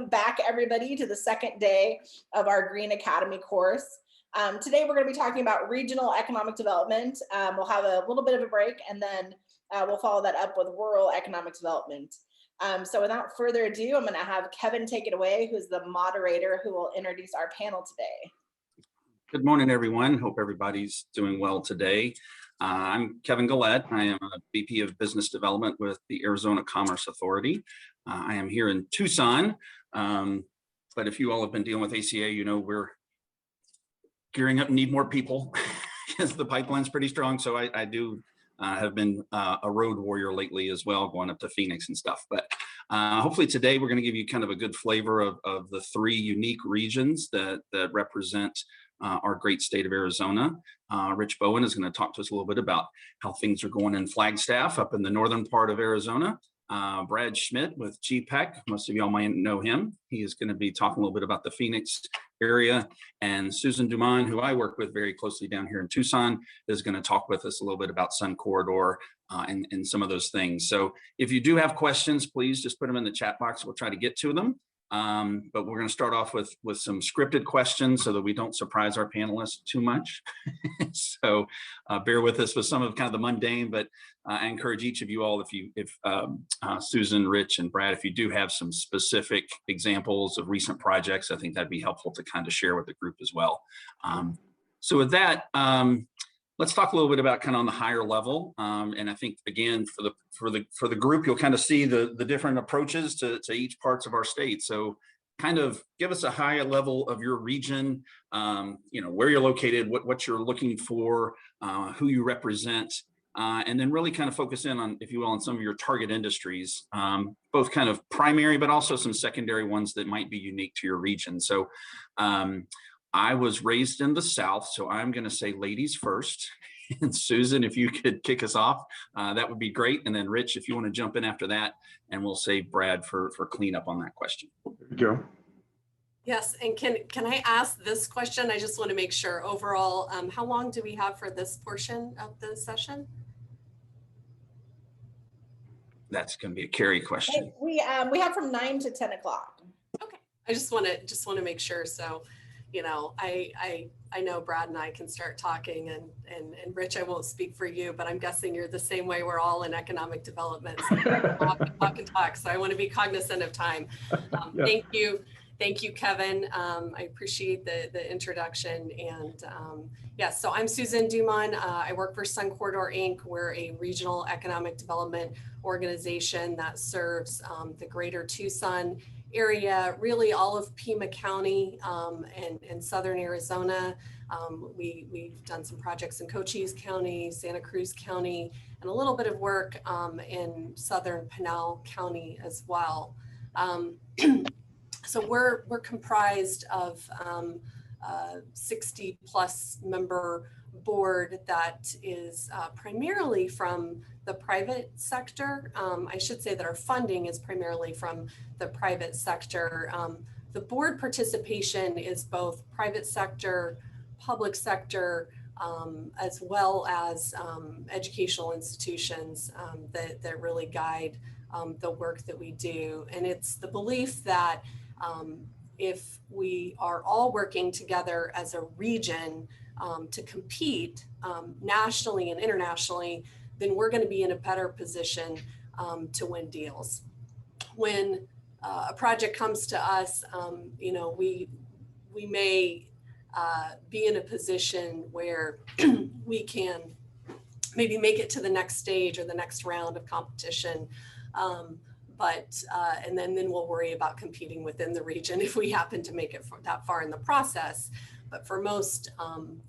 welcome back everybody to the second day of our Green Academy course. Today we're going to be talking about regional economic development. We'll have a little bit of a break and then we'll follow that up with rural economic development. So without further ado, I'm going to have Kevin take it away, who's the moderator who will introduce our panel today. Good morning, everyone. Hope everybody's doing well today. I'm Kevin Gillette. I am a VP of Business Development with the Arizona Commerce Authority. I am here in Tucson, but if you all have been dealing with ACA, you know we're gearing up and need more people because the pipeline's pretty strong. So I do have been a road warrior lately as well, going up to Phoenix and stuff. But hopefully today we're going to give you kind of a good flavor of the three unique regions that represent our great state of Arizona. Rich Bowen is going to talk to us a little bit about how things are going in Flagstaff up in the northern part of Arizona. Brad Schmidt with GPEC, most of y'all might know him. He is going to be talking a little bit about the Phoenix area. And Susan Dumond, who I work with very closely down here in Tucson, is going to talk with us a little bit about Sun Corridor and some of those things. So if you do have questions, please just put them in the chat box. We'll try to get to them. But we're going to start off with some scripted questions so that we don't surprise our panelists too much. So bear with us with some of kind of the mundane, but I encourage each of you all, if Susan, Rich, and Brad, if you do have some specific examples of recent projects, I think that'd be helpful to kind of share with the group as well. So with that, let's talk a little bit about kind of on the higher level. And I think, again, for the group, you'll kind of see the different approaches to each parts of our state. So kind of give us a higher level of your region, where you're located, what you're looking for, who you represent, and then really kind of focus in on, if you will, on some of your target industries, both kind of primary, but also some secondary ones that might be unique to your region. So I was raised in the South, so I'm going to say ladies first. And Susan, if you could kick us off, that would be great. And then Rich, if you want to jump in after that, and we'll save Brad for cleanup on that question. There you go. Yes, and can I ask this question? I just want to make sure overall, how long do we have for this portion of the session? That's going to be a Carrie question. We have from 9 to 10 o'clock. Okay, I just want to make sure. So, I know Brad and I can start talking, and Rich, I won't speak for you, but I'm guessing you're the same way. We're all in economic development, so talk and talk. So I want to be cognizant of time. Yeah. Thank you, Kevin. I appreciate the introduction. And yes, so I'm Susan Dumond. I work for Sun Corridor, Inc. We're a regional economic development organization that serves the greater Tucson area, really all of Pima County and southern Arizona. We've done some projects in Cochise County, Santa Cruz County, and a little bit of work in southern Pinal County as well. So we're comprised of 60 plus member board that is primarily from the private sector. I should say that our funding is primarily from the private sector. The board participation is both private sector, public sector, as well as educational institutions that really guide the work that we do. And it's the belief that if we are all working together as a region to compete nationally and internationally, then we're going to be in a better position to win deals. When a project comes to us, we may be in a position where we can maybe make it to the next stage or the next round of competition. And then we'll worry about competing within the region if we happen to make it that far in the process. But for most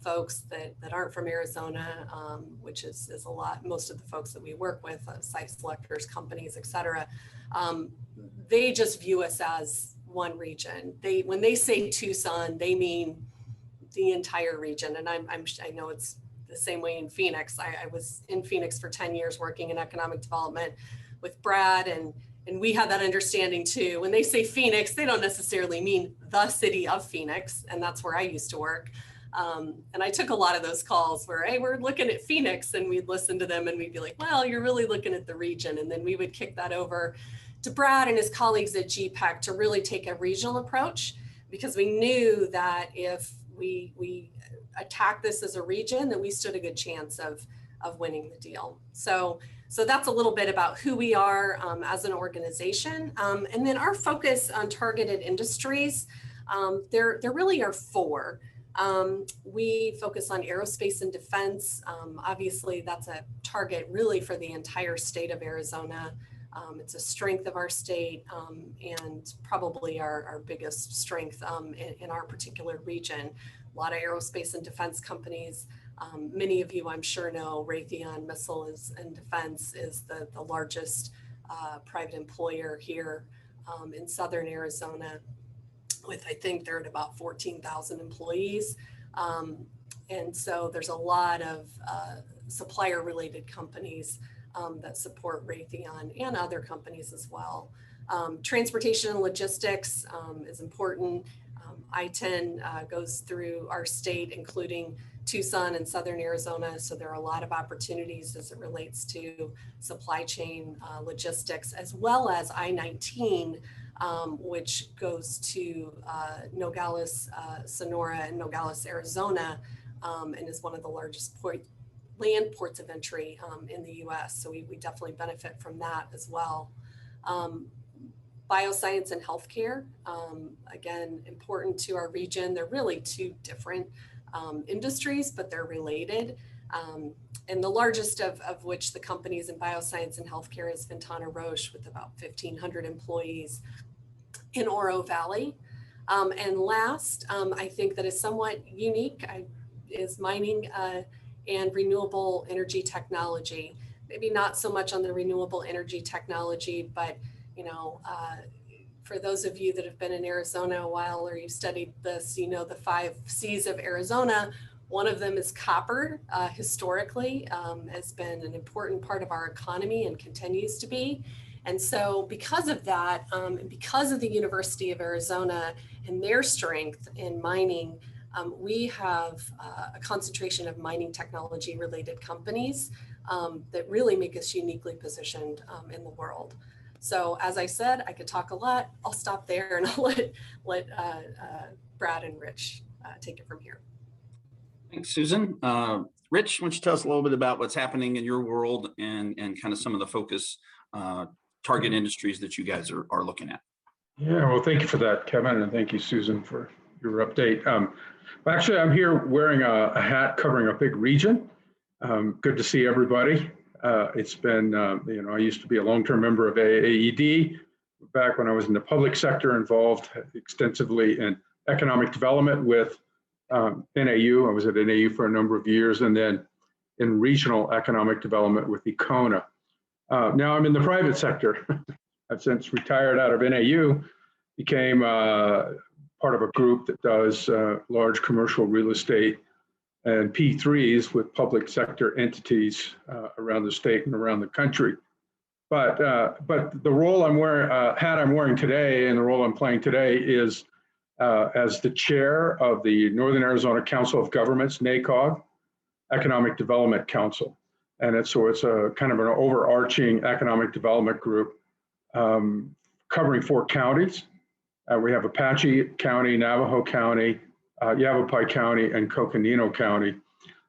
folks that aren't from Arizona, which is a lot, most of the folks that we work with, site selectors, companies, et cetera, they just view us as one region. When they say Tucson, they mean the entire region. And I know it's the same way in Phoenix. I was in Phoenix for 10 years working in economic development with Brad, and we had that understanding too. When they say Phoenix, they don't necessarily mean the city of Phoenix, and that's where I used to work. And I took a lot of those calls where, hey, we're looking at Phoenix, and we'd listen to them and we'd be like, well, you're really looking at the region. And then we would kick that over to Brad and his colleagues at GPEC to really take a regional approach, because we knew that if we attack this as a region, that we stood a good chance of winning the deal. So that's a little bit about who we are as an organization. And then our focus on targeted industries, there really are four. We focus on aerospace and defense. Obviously, that's a target really for the entire state of Arizona. It's a strength of our state and probably our biggest strength in our particular region. A lot of aerospace and defense companies. Many of you, I'm sure, know Raytheon Missiles and Defense is the largest private employer here in Southern Arizona, with, I think they're at about 14,000 employees. And so there's a lot of supplier related companies that support Raytheon and other companies as well. Transportation and logistics is important. I-10 goes through our state, including Tucson and Southern Arizona. So there are a lot of opportunities as it relates to supply chain logistics, as well as I-19, which goes to Nogales, Sonora, and Nogales, Arizona, and is one of the largest land ports of entry in the US. So we definitely benefit from that as well. Bioscience and healthcare, again, important to our region. They're really two different industries, but they're related. And the largest of which the companies in bioscience and healthcare is Ventana Roche, with about 1,500 employees in Oro Valley. And last, I think that is somewhat unique, is mining and renewable energy technology. Maybe not so much on the renewable energy technology, but for those of you that have been in Arizona a while, or you've studied this, you know the 5 C's of Arizona. One of them is copper. Historically, has been an important part of our economy and continues to be. And so because of that, and because of the University of Arizona and their strength in mining, we have a concentration of mining technology related companies that really make us uniquely positioned in the world. So as I said, I could talk a lot. I'll stop there and I'll let Brad and Rich take it from here. Thanks, Susan. Rich, why don't you tell us a little bit about what's happening in your world and kind of some of the focus target industries that you guys are looking at? Yeah, well, thank you for that, Kevin, and thank you, Susan, for your update. Actually, I'm here wearing a hat covering a big region. Good to see everybody. It's been, I used to be a long-term member of AAED back when I was in the public sector, involved extensively in economic development with NAU. I was at NAU for a number of years, and then in regional economic development with ECONA. Now I'm in the private sector. I've since retired out of NAU, became part of a group that does large commercial real estate and P3s with public sector entities around the state and around the country. But the role I'm wearing, hat I'm wearing today, and the role I'm playing today is as the chair of the Northern Arizona Council of Governments, NACOG, Economic Development Council. And it's a kind of an overarching economic development group covering 4 counties. We have Apache County, Navajo County, Yavapai County, and Coconino County,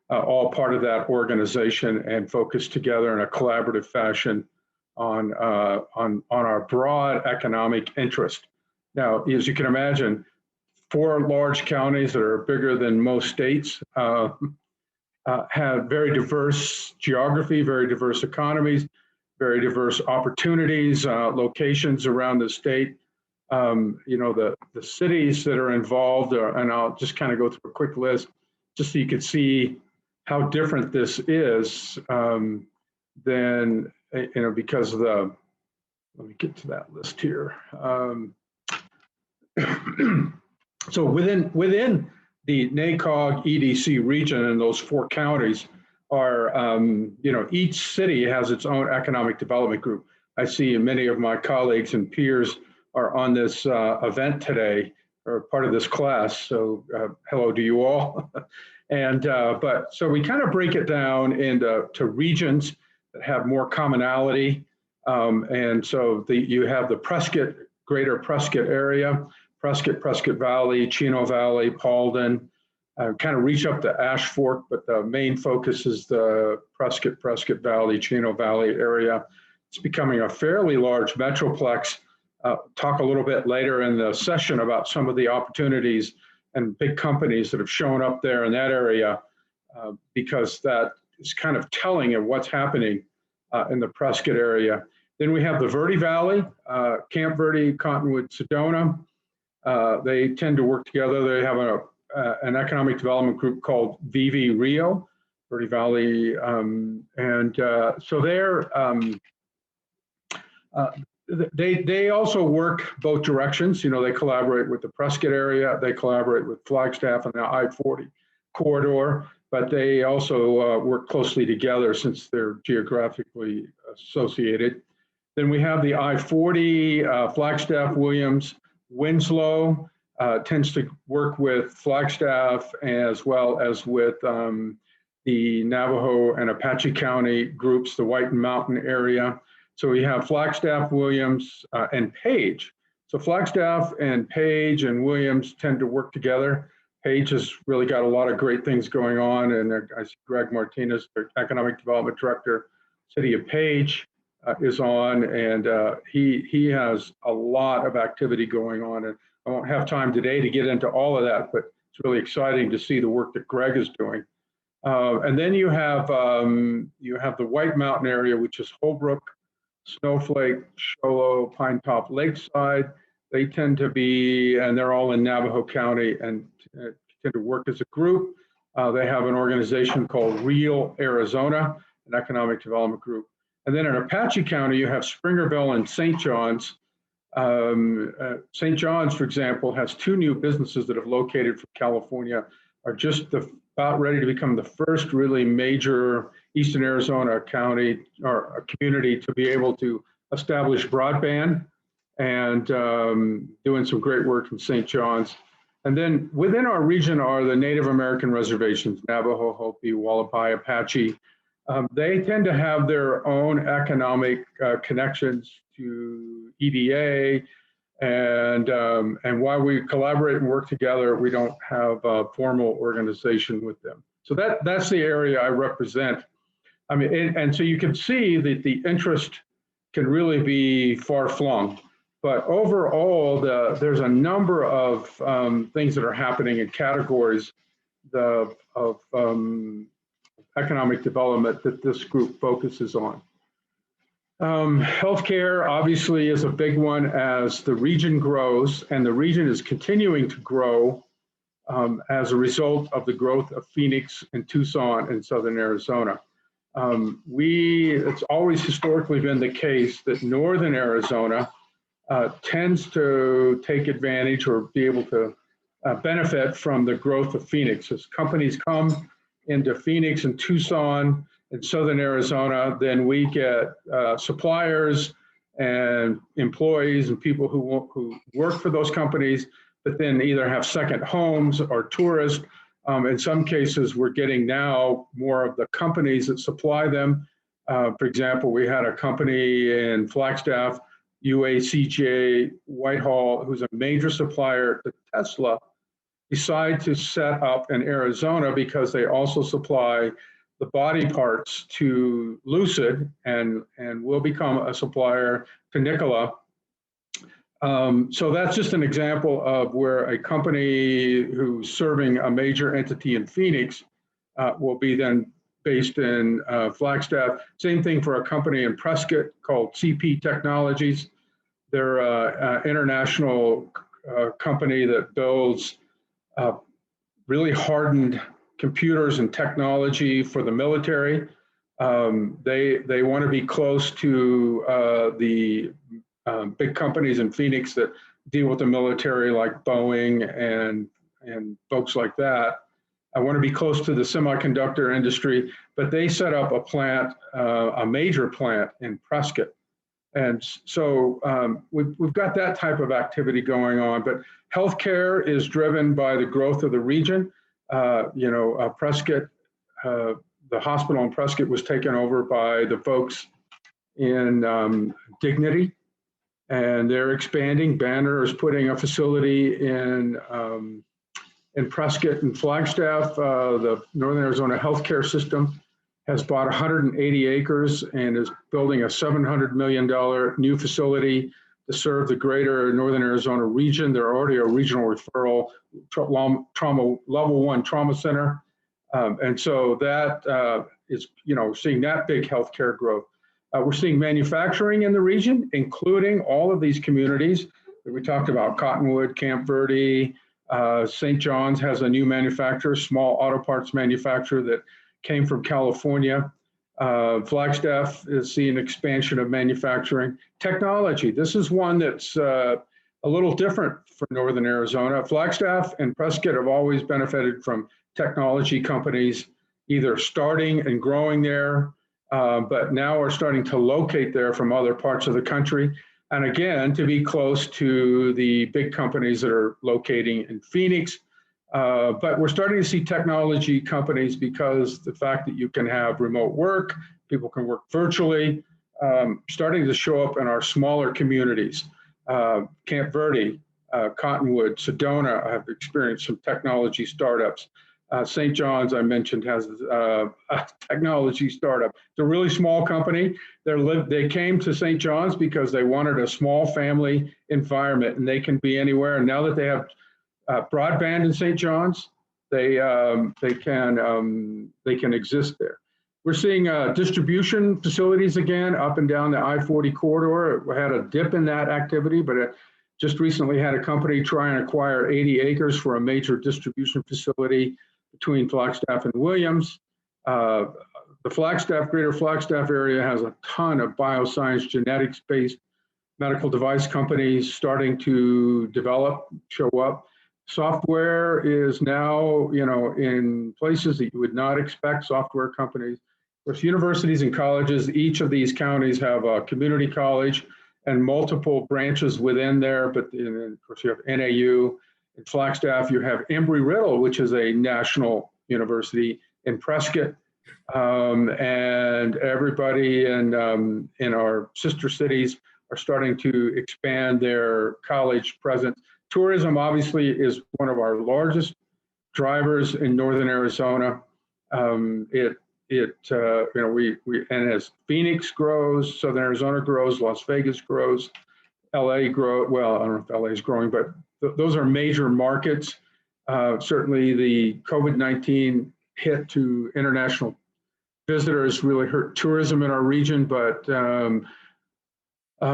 all part of that organization and focused together in a collaborative fashion on our broad economic interest. Now, as you can imagine, 4 large counties that are bigger than most states have very diverse geography, very diverse economies, very diverse opportunities, locations around the state. The cities that are involved, and I'll just kind of go through a quick list, just so you can see how different this is than, because of the, let me get to that list here. So within the NACOG EDC region and those 4 counties are, each city has its own economic development group. I see many of my colleagues and peers are on this event today are part of this class. So hello to you all. And but so we kind of break it down into regions that have more commonality. And so you have the Prescott, greater Prescott area, Prescott Valley, Chino Valley, Paulden, kind of reach up to Ash Fork, but the main focus is the Prescott Valley, Chino Valley area. It's becoming a fairly large metroplex. Talk a little bit later in the session about some of the opportunities and big companies that have shown up there in that area, because that is kind of telling of what's happening in the Prescott area. Then we have the Verde Valley, Camp Verde, Cottonwood, Sedona. They tend to work together. They have an economic development group called VV Rio, Verde Valley. So they also work both directions. You know, they collaborate with the Prescott area. They collaborate with Flagstaff and the I-40 corridor, but they also work closely together since they're geographically associated. Then we have the I-40, Flagstaff, Williams, Winslow tends to work with Flagstaff as well as with the Navajo and Apache County groups, the White Mountain area. So we have Flagstaff, Williams, and Page. So Flagstaff and Page and Williams tend to work together. Page has really got a lot of great things going on, and I see Greg Martinez, their Economic Development Director, City of Page, is on, and he has a lot of activity going on. And I won't have time today to get into all of that, but it's really exciting to see the work that Greg is doing. And then you have the White Mountain area, which is Holbrook, Snowflake, Show Low, Pine Top, Lakeside. They tend to be, and they're all in Navajo County and tend to work as a group. They have an organization called Real Arizona, an economic development group. And then in Apache County, you have Springerville and St. John's. St. John's, for example, has 2 new businesses that have located from California, are just about ready to become the first really major Eastern Arizona county or a community to be able to establish broadband, and doing some great work in St. John's. And then within our region are the Native American reservations, Navajo, Hopi, Wallapai, Apache. They tend to have their own economic connections to EDA, and while we collaborate and work together, we don't have a formal organization with them. So that's the area I represent. I mean, and so you can see that the interest can really be far-flung. But overall, there's a number of things that are happening in categories of economic development that this group focuses on. Healthcare obviously is a big one as the region grows, and the region is continuing to grow as a result of the growth of Phoenix and Tucson in southern Arizona. It's always historically been the case that northern Arizona tends to take advantage or be able to benefit from the growth of Phoenix. As companies come into Phoenix and Tucson in southern Arizona, then we get suppliers and employees and people who work for those companies, but then either have second homes or tourists. In some cases, we're getting now more of the companies that supply them. For example, we had a company in Flagstaff, UACJ Whitehall, who's a major supplier to Tesla, decide to set up in Arizona because they also supply the body parts to Lucid and will become a supplier to Nikola. So that's just an example of where a company who's serving a major entity in Phoenix will be then based in Flagstaff. Same thing for a company in Prescott called CP Technologies. They're an international company that builds really hardened computers and technology for the military. They want to be close to the big companies in Phoenix that deal with the military, like Boeing and folks like that. I want to be close to the semiconductor industry, but they set up a plant, a major plant in Prescott. And so we've got that type of activity going on, but healthcare is driven by the growth of the region. Prescott, the hospital in Prescott was taken over by the folks in Dignity, and they're expanding. Banner is putting a facility in Prescott and Flagstaff. The Northern Arizona Healthcare System has bought 180 acres and is building a $700 million new facility to serve the greater Northern Arizona region. They're already a regional referral trauma level 1 trauma center. And so that is, seeing that big healthcare growth. We're seeing manufacturing in the region, including all of these communities that we talked about: Cottonwood, Camp Verde, St. John's has a new manufacturer, small auto parts manufacturer that came from California. Flagstaff is seeing expansion of manufacturing. Technology, this is one that's a little different for Northern Arizona. Flagstaff and Prescott have always benefited from technology companies either starting and growing there, but now are starting to locate there from other parts of the country. And again, to be close to the big companies that are locating in Phoenix. But we're starting to see technology companies, because the fact that you can have remote work, people can work virtually, starting to show up in our smaller communities. Camp Verde, Cottonwood, Sedona have experienced some technology startups. St. John's, I mentioned, has a technology startup. It's a really small company. They came to St. John's because they wanted a small family environment, and they can be anywhere. And now that they have broadband in St. John's, they can exist there. We're seeing distribution facilities again up and down the I-40 corridor. We had a dip in that activity, but it just recently had a company try and acquire 80 acres for a major distribution facility between Flagstaff and Williams. The greater Flagstaff area has a ton of bioscience, genetics-based medical device companies starting to develop, show up. Software is now, in places that you would not expect software companies. Of course, universities and colleges, each of these counties have a community college and multiple branches within there. But of course, you have NAU. In Flagstaff, you have Embry-Riddle, which is a national university in Prescott. And everybody in our sister cities are starting to expand their college presence. Tourism obviously is one of our largest drivers in Northern Arizona. And as Phoenix grows, Southern Arizona grows, Las Vegas grows, LA grows. Well, I don't know if LA is growing, but those are major markets. Certainly the COVID-19 hit to international visitors really hurt tourism in our region, but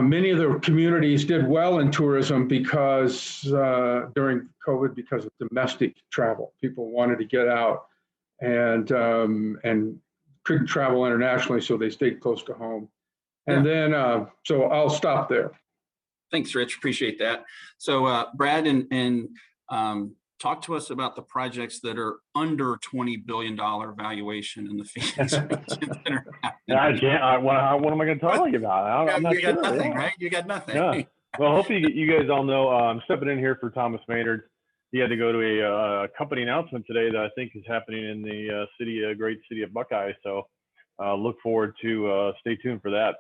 many of the communities did well in tourism because during COVID, because of domestic travel. People wanted to get out and couldn't travel internationally, so they stayed close to home. And then, so I'll stop there. Thanks, Rich. Appreciate that. So Brad, and talk to us about the projects that are under $20 billion valuation in the Phoenix region. I can't. What am I going to tell you about? I'm not you got sure. nothing, right? You got nothing. Yeah. Well, hopefully you guys all know I'm stepping in here for Thomas Maynard. He had to go to a company announcement today that I think is happening in the great city of Buckeye. So look forward to stay tuned for that.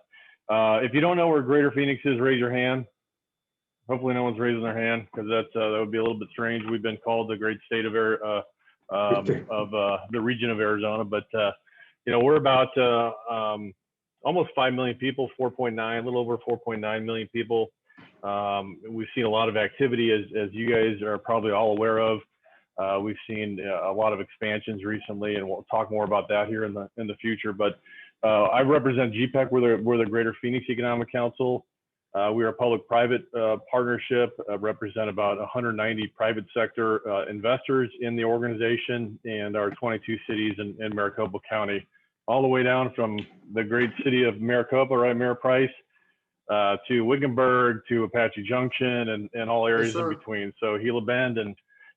If you don't know where Greater Phoenix is, raise your hand. Hopefully no one's raising their hand, because that would be a little bit strange. We've been called the great state of the region of Arizona, but we're about almost 5 million people, 4.9, a little over 4.9 million people. We've seen a lot of activity, as you guys are probably all aware of. We've seen a lot of expansions recently, and we'll talk more about that here in the future. But I represent GPEC. We're the Greater Phoenix Economic Council. We are a public-private partnership, represent about 190 private sector investors in the organization, and our 22 cities in Maricopa County, all the way down from the great city of Maricopa, right, Mayor Price, to Wickenburg, to Apache Junction, and all areas in between. So Gila Bend and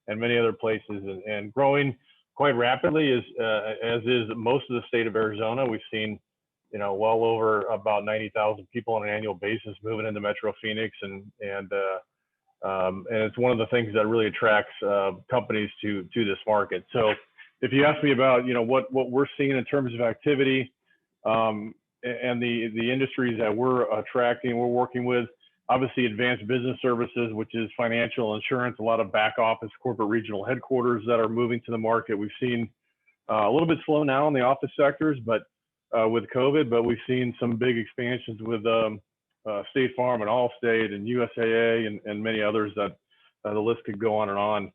many other places, and growing quite rapidly, as is most of the state of Arizona. We've seen well over about 90,000 people on an annual basis moving into Metro Phoenix, and it's one of the things that really attracts companies to this market. So if you ask me about what we're seeing in terms of activity and the industries that we're working with, obviously advanced business services, which is financial, insurance, a lot of back office, corporate regional headquarters that are moving to the market. We've seen a little bit slow now in the office sectors, but with COVID, but we've seen some big expansions with State Farm and Allstate and USAA and many others that the list could go on and on.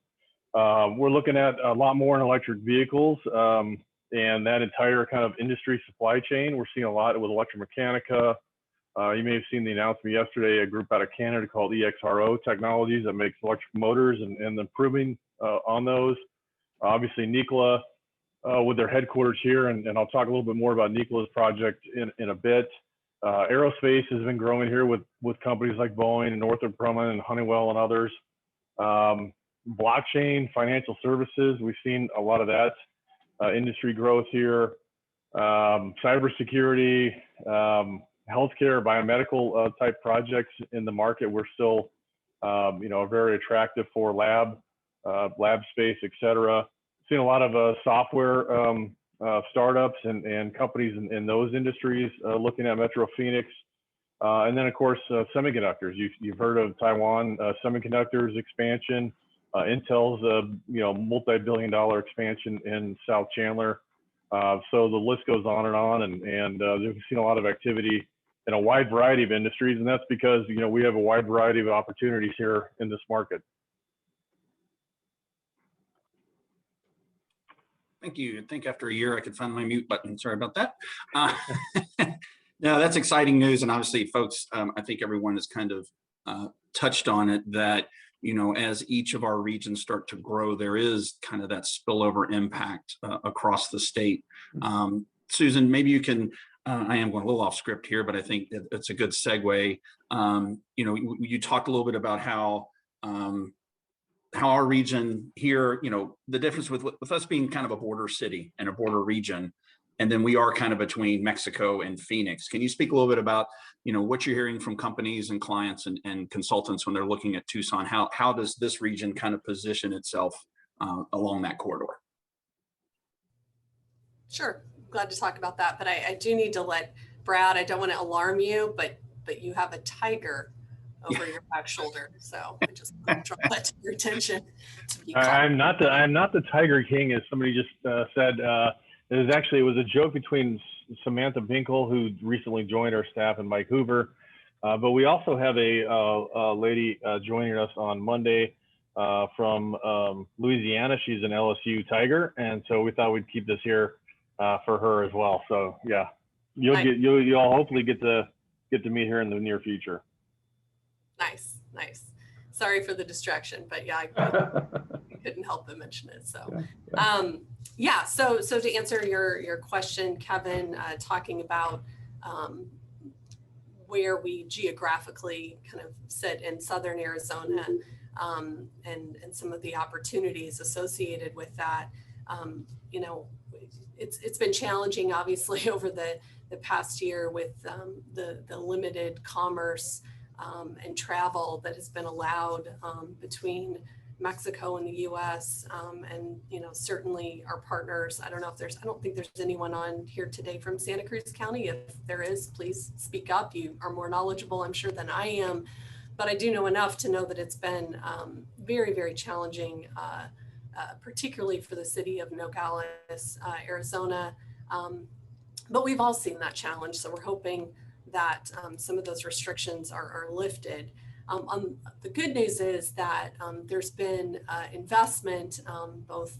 We're looking at a lot more in electric vehicles and that entire kind of industry supply chain. We're seeing a lot with Electromechanica. You may have seen the announcement yesterday, a group out of Canada called EXRO Technologies that makes electric motors and improving on those. Obviously, Nikola with their headquarters here, and I'll talk a little bit more about Nikola's project in a bit. Aerospace has been growing here with companies like Boeing and Northrop Grumman and Honeywell and others. Blockchain, financial services, we've seen a lot of that industry growth here. Cybersecurity, healthcare, biomedical type projects in the market. We're still, very attractive for lab space, et cetera. Seen a lot of software startups and companies in those industries looking at Metro Phoenix. And then of course, semiconductors. You've heard of Taiwan Semiconductors expansion, Intel's multi-billion-dollar expansion in South Chandler. So the list goes on, and we've seen a lot of activity in a wide variety of industries, and that's because we have a wide variety of opportunities here in this market. Thank you. I think after a year, I could find my mute button. Sorry about that. No, that's exciting news. And obviously, folks, I think everyone has kind of touched on it that, as each of our regions start to grow, there is kind of that spillover impact across the state. Susan, maybe you can, I am going a little off script here, but I think it's a good segue. You talked a little bit about how our region here, the difference with us being kind of a border city and a border region, and then we are kind of between Mexico and Phoenix. Can you speak a little bit about, what you're hearing from companies and clients and consultants when they're looking at Tucson? How does this region kind of position itself along that corridor? Sure, glad to talk about that, but I do need to let Brad, I don't want to alarm you, but you have a tiger over your back shoulder, so I just draw that to your attention. I'm not the Tiger King, as somebody just said. It was a joke between Samantha Binkle, who recently joined our staff, and Mike Hoover. But we also have a lady joining us on Monday from Louisiana. She's an LSU Tiger, and so we thought we'd keep this here for her as well. So yeah, you'll hopefully get to meet her in the near future. Nice. Sorry for the distraction, but yeah, I couldn't help but mention it. So, so to answer your question, Kevin, talking about where we geographically kind of sit in Southern Arizona, and some of the opportunities associated with that, it's been challenging, obviously, over the past year with the limited commerce and travel that has been allowed between Mexico and the U.S. And certainly our partners. I don't think there's anyone on here today from Santa Cruz County. If there is, please speak up. You are more knowledgeable, I'm sure, than I am, but I do know enough to know that it's been very, very challenging, particularly for the city of Nogales, Arizona. But we've all seen that challenge, so we're hoping that some of those restrictions are lifted. The good news is that there's been investment both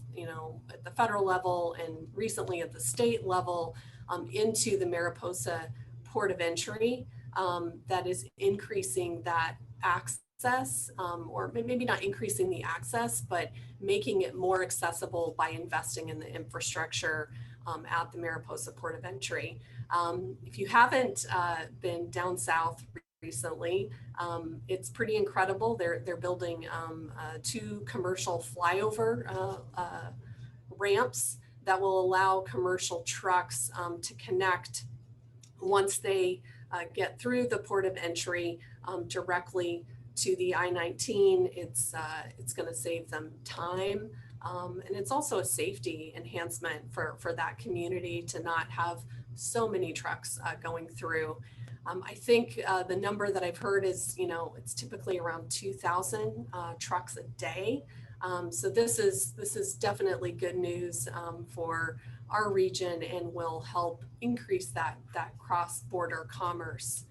at the federal level and recently at the state level into the Mariposa Port of Entry that is increasing that access, or maybe not increasing the access, but making it more accessible by investing in the infrastructure at the Mariposa Port of Entry. If you haven't been down south recently, it's pretty incredible. They're building 2 commercial flyover ramps that will allow commercial trucks to connect once they get through the port of entry directly to the I-19, it's going to save them time. And it's also a safety enhancement for that community to not have so many trucks going through. I think the number that I've heard is, it's typically around 2,000 trucks a day. So this is definitely good news for our region and will help increase that cross-border commerce.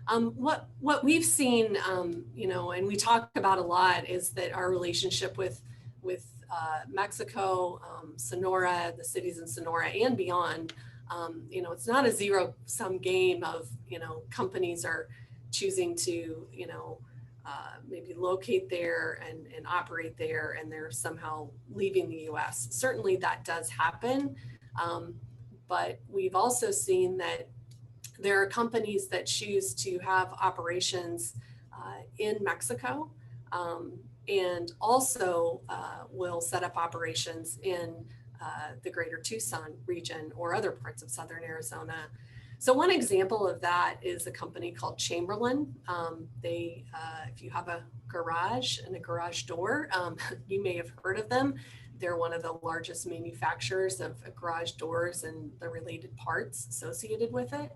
What we've seen, and we talk about a lot, is that our relationship with Mexico, Sonora, the cities in Sonora and beyond, it's not a zero-sum game of, companies are choosing to, maybe locate there and operate there, and they're somehow leaving the US. Certainly that does happen. But we've also seen that there are companies that choose to have operations in Mexico, and also will set up operations in the greater Tucson region or other parts of southern Arizona. So one example of that is a company called Chamberlain. If you have a garage and a garage door, you may have heard of them. They're one of the largest manufacturers of garage doors and the related parts associated with it.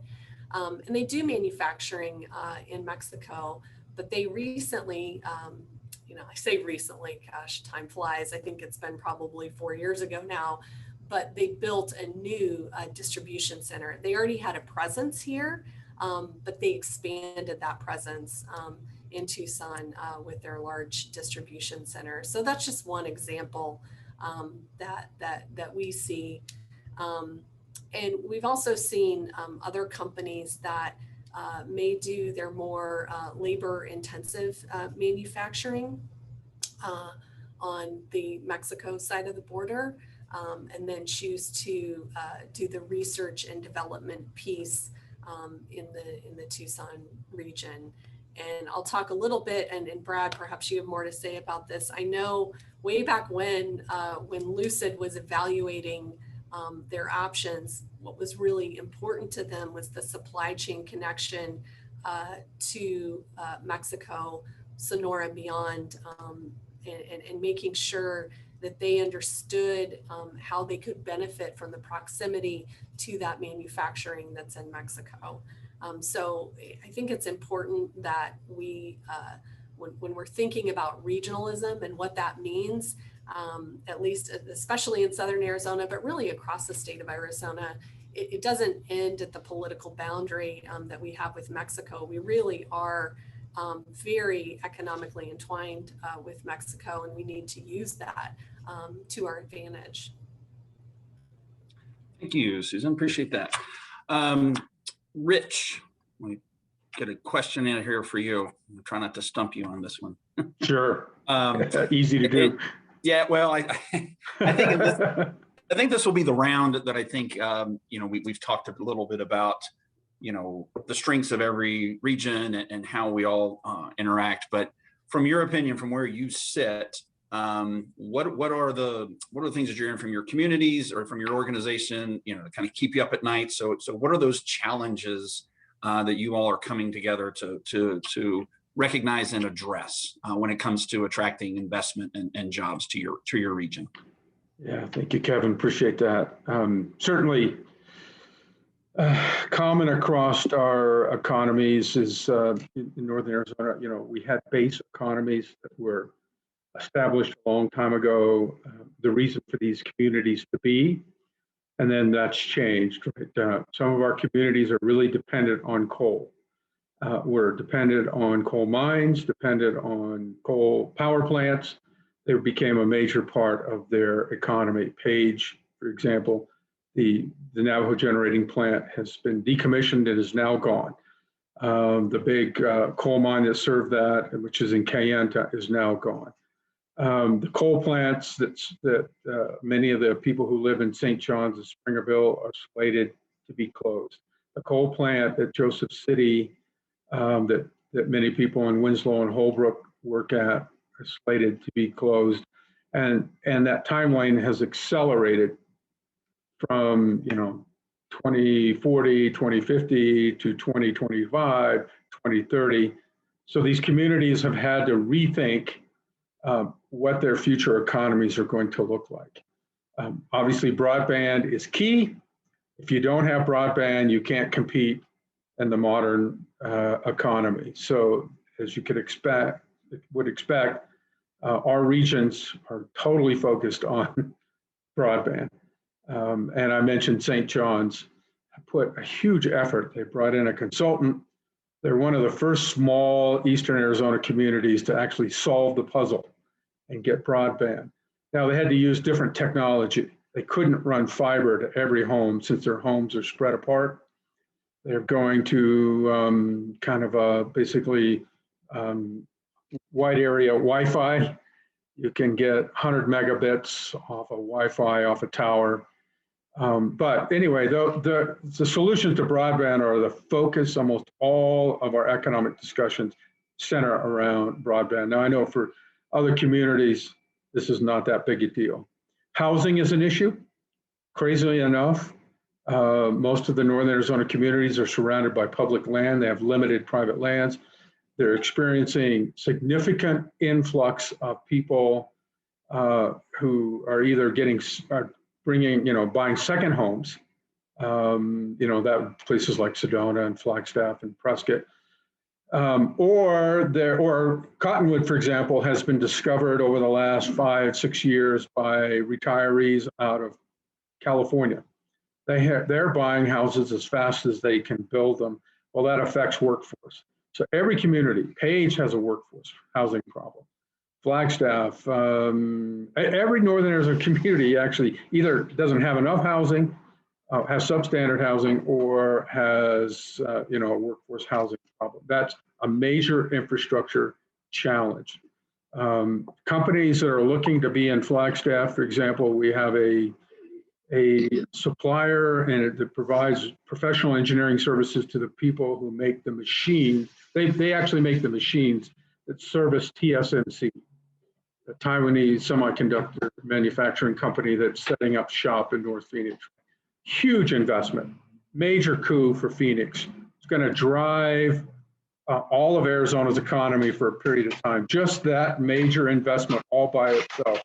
And they do manufacturing in Mexico, but they recently, I say recently, gosh, time flies. I think it's been probably 4 years ago now, but they built a new distribution center. They already had a presence here, but they expanded that presence in Tucson with their large distribution center. So that's just one example that we see. And we've also seen other companies that may do their more labor-intensive manufacturing on the Mexico side of the border, and then choose to do the research and development piece in the Tucson region. And I'll talk a little bit, and Brad, perhaps you have more to say about this. I know way back when Lucid was evaluating their options, what was really important to them was the supply chain connection to Mexico, Sonora, and beyond, and making sure that they understood how they could benefit from the proximity to that manufacturing that's in Mexico. So I think it's important that we, when we're thinking about regionalism and what that means, at least especially in southern Arizona, but really across the state of Arizona, it doesn't end at the political boundary that we have with Mexico. We really are very economically entwined with Mexico, and we need to use that to our advantage. Thank you, Susan. Appreciate that. Rich, we get a question in here for you. I'll try not to stump you on this one. Sure. Easy to do. Yeah, well, I think this will be the round that I think, we've talked a little bit about, the strengths of every region and how we all interact. But from your opinion, from where you sit, what are the things that you're hearing from your communities or from your organization, to kind of keep you up at night? So what are those challenges that you all are coming together to recognize and address when it comes to attracting investment and jobs to your region? Yeah, thank you, Kevin. Appreciate that. Certainly, common across our economies is in northern Arizona. We had base economies that were established a long time ago. The reason for these communities to be, and then that's changed. Right? Some of our communities are really dependent on coal. We're dependent on coal mines, dependent on coal power plants. They became a major part of their economy. Page, for example, the Navajo generating plant has been decommissioned and is now gone. The big coal mine that served that, which is in Kayenta, is now gone. The coal plants that many of the people who live in St. John's and Springerville are slated to be closed. The coal plant at Joseph City that many people in Winslow and Holbrook work at are slated to be closed. And that timeline has accelerated from, 2040, 2050 to 2025, 2030. So these communities have had to rethink what their future economies are going to look like. Obviously, broadband is key. If you don't have broadband, you can't compete in the modern economy. So as you would expect, our regions are totally focused on broadband. And I mentioned St. John's put a huge effort. They brought in a consultant. They're one of the first small Eastern Arizona communities to actually solve the puzzle and get broadband. Now, they had to use different technology. They couldn't run fiber to every home since their homes are spread apart. They're going to kind of basically wide area Wi-Fi. You can get 100 megabits off of Wi-Fi off a tower. But anyway, the solutions to broadband are the focus. Almost all of our economic discussions center around broadband. Now, I know for other communities, this is not that big a deal. Housing is an issue. Crazily enough, most of the Northern Arizona communities are surrounded by public land. They have limited private lands. They're experiencing significant influx of people who are either buying second homes, that places like Sedona and Flagstaff and Prescott, or Cottonwood, for example, has been discovered over the last 5-6 years by retirees out of California. They're buying houses as fast as they can build them. Well, that affects workforce. So every community, Page has a workforce housing problem. Flagstaff, every Northern Arizona community actually either doesn't have enough housing, has substandard housing, or has a workforce housing problem. That's a major infrastructure challenge. Companies that are looking to be in Flagstaff, for example, we have a supplier and it provides professional engineering services to the people who make the machine. They actually make the machines that service TSMC, the Taiwanese semiconductor manufacturing company that's setting up shop in North Phoenix. Huge investment, major coup for Phoenix. It's going to drive all of Arizona's economy for a period of time. Just that major investment all by itself.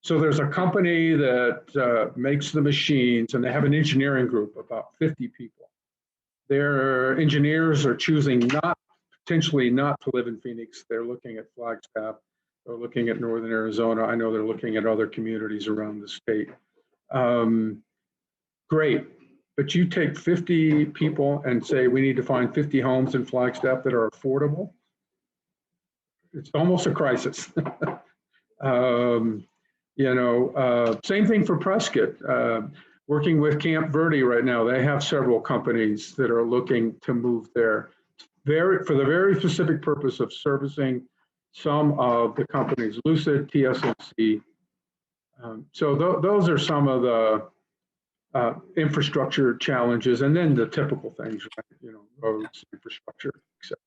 So there's a company that makes the machines, and they have an engineering group, about 50 people. Their engineers are choosing potentially not to live in Phoenix. They're looking at Flagstaff. They're looking at Northern Arizona. I know they're looking at other communities around the state. Great, but you take 50 people and say we need to find 50 homes in Flagstaff that are affordable. It's almost a crisis. Same thing for Prescott. Working with Camp Verde right now, they have several companies that are looking to move there for the very specific purpose of servicing some of the companies, Lucid, TSMC. So those are some of the infrastructure challenges, and then the typical things, right? Roads, infrastructure, etc.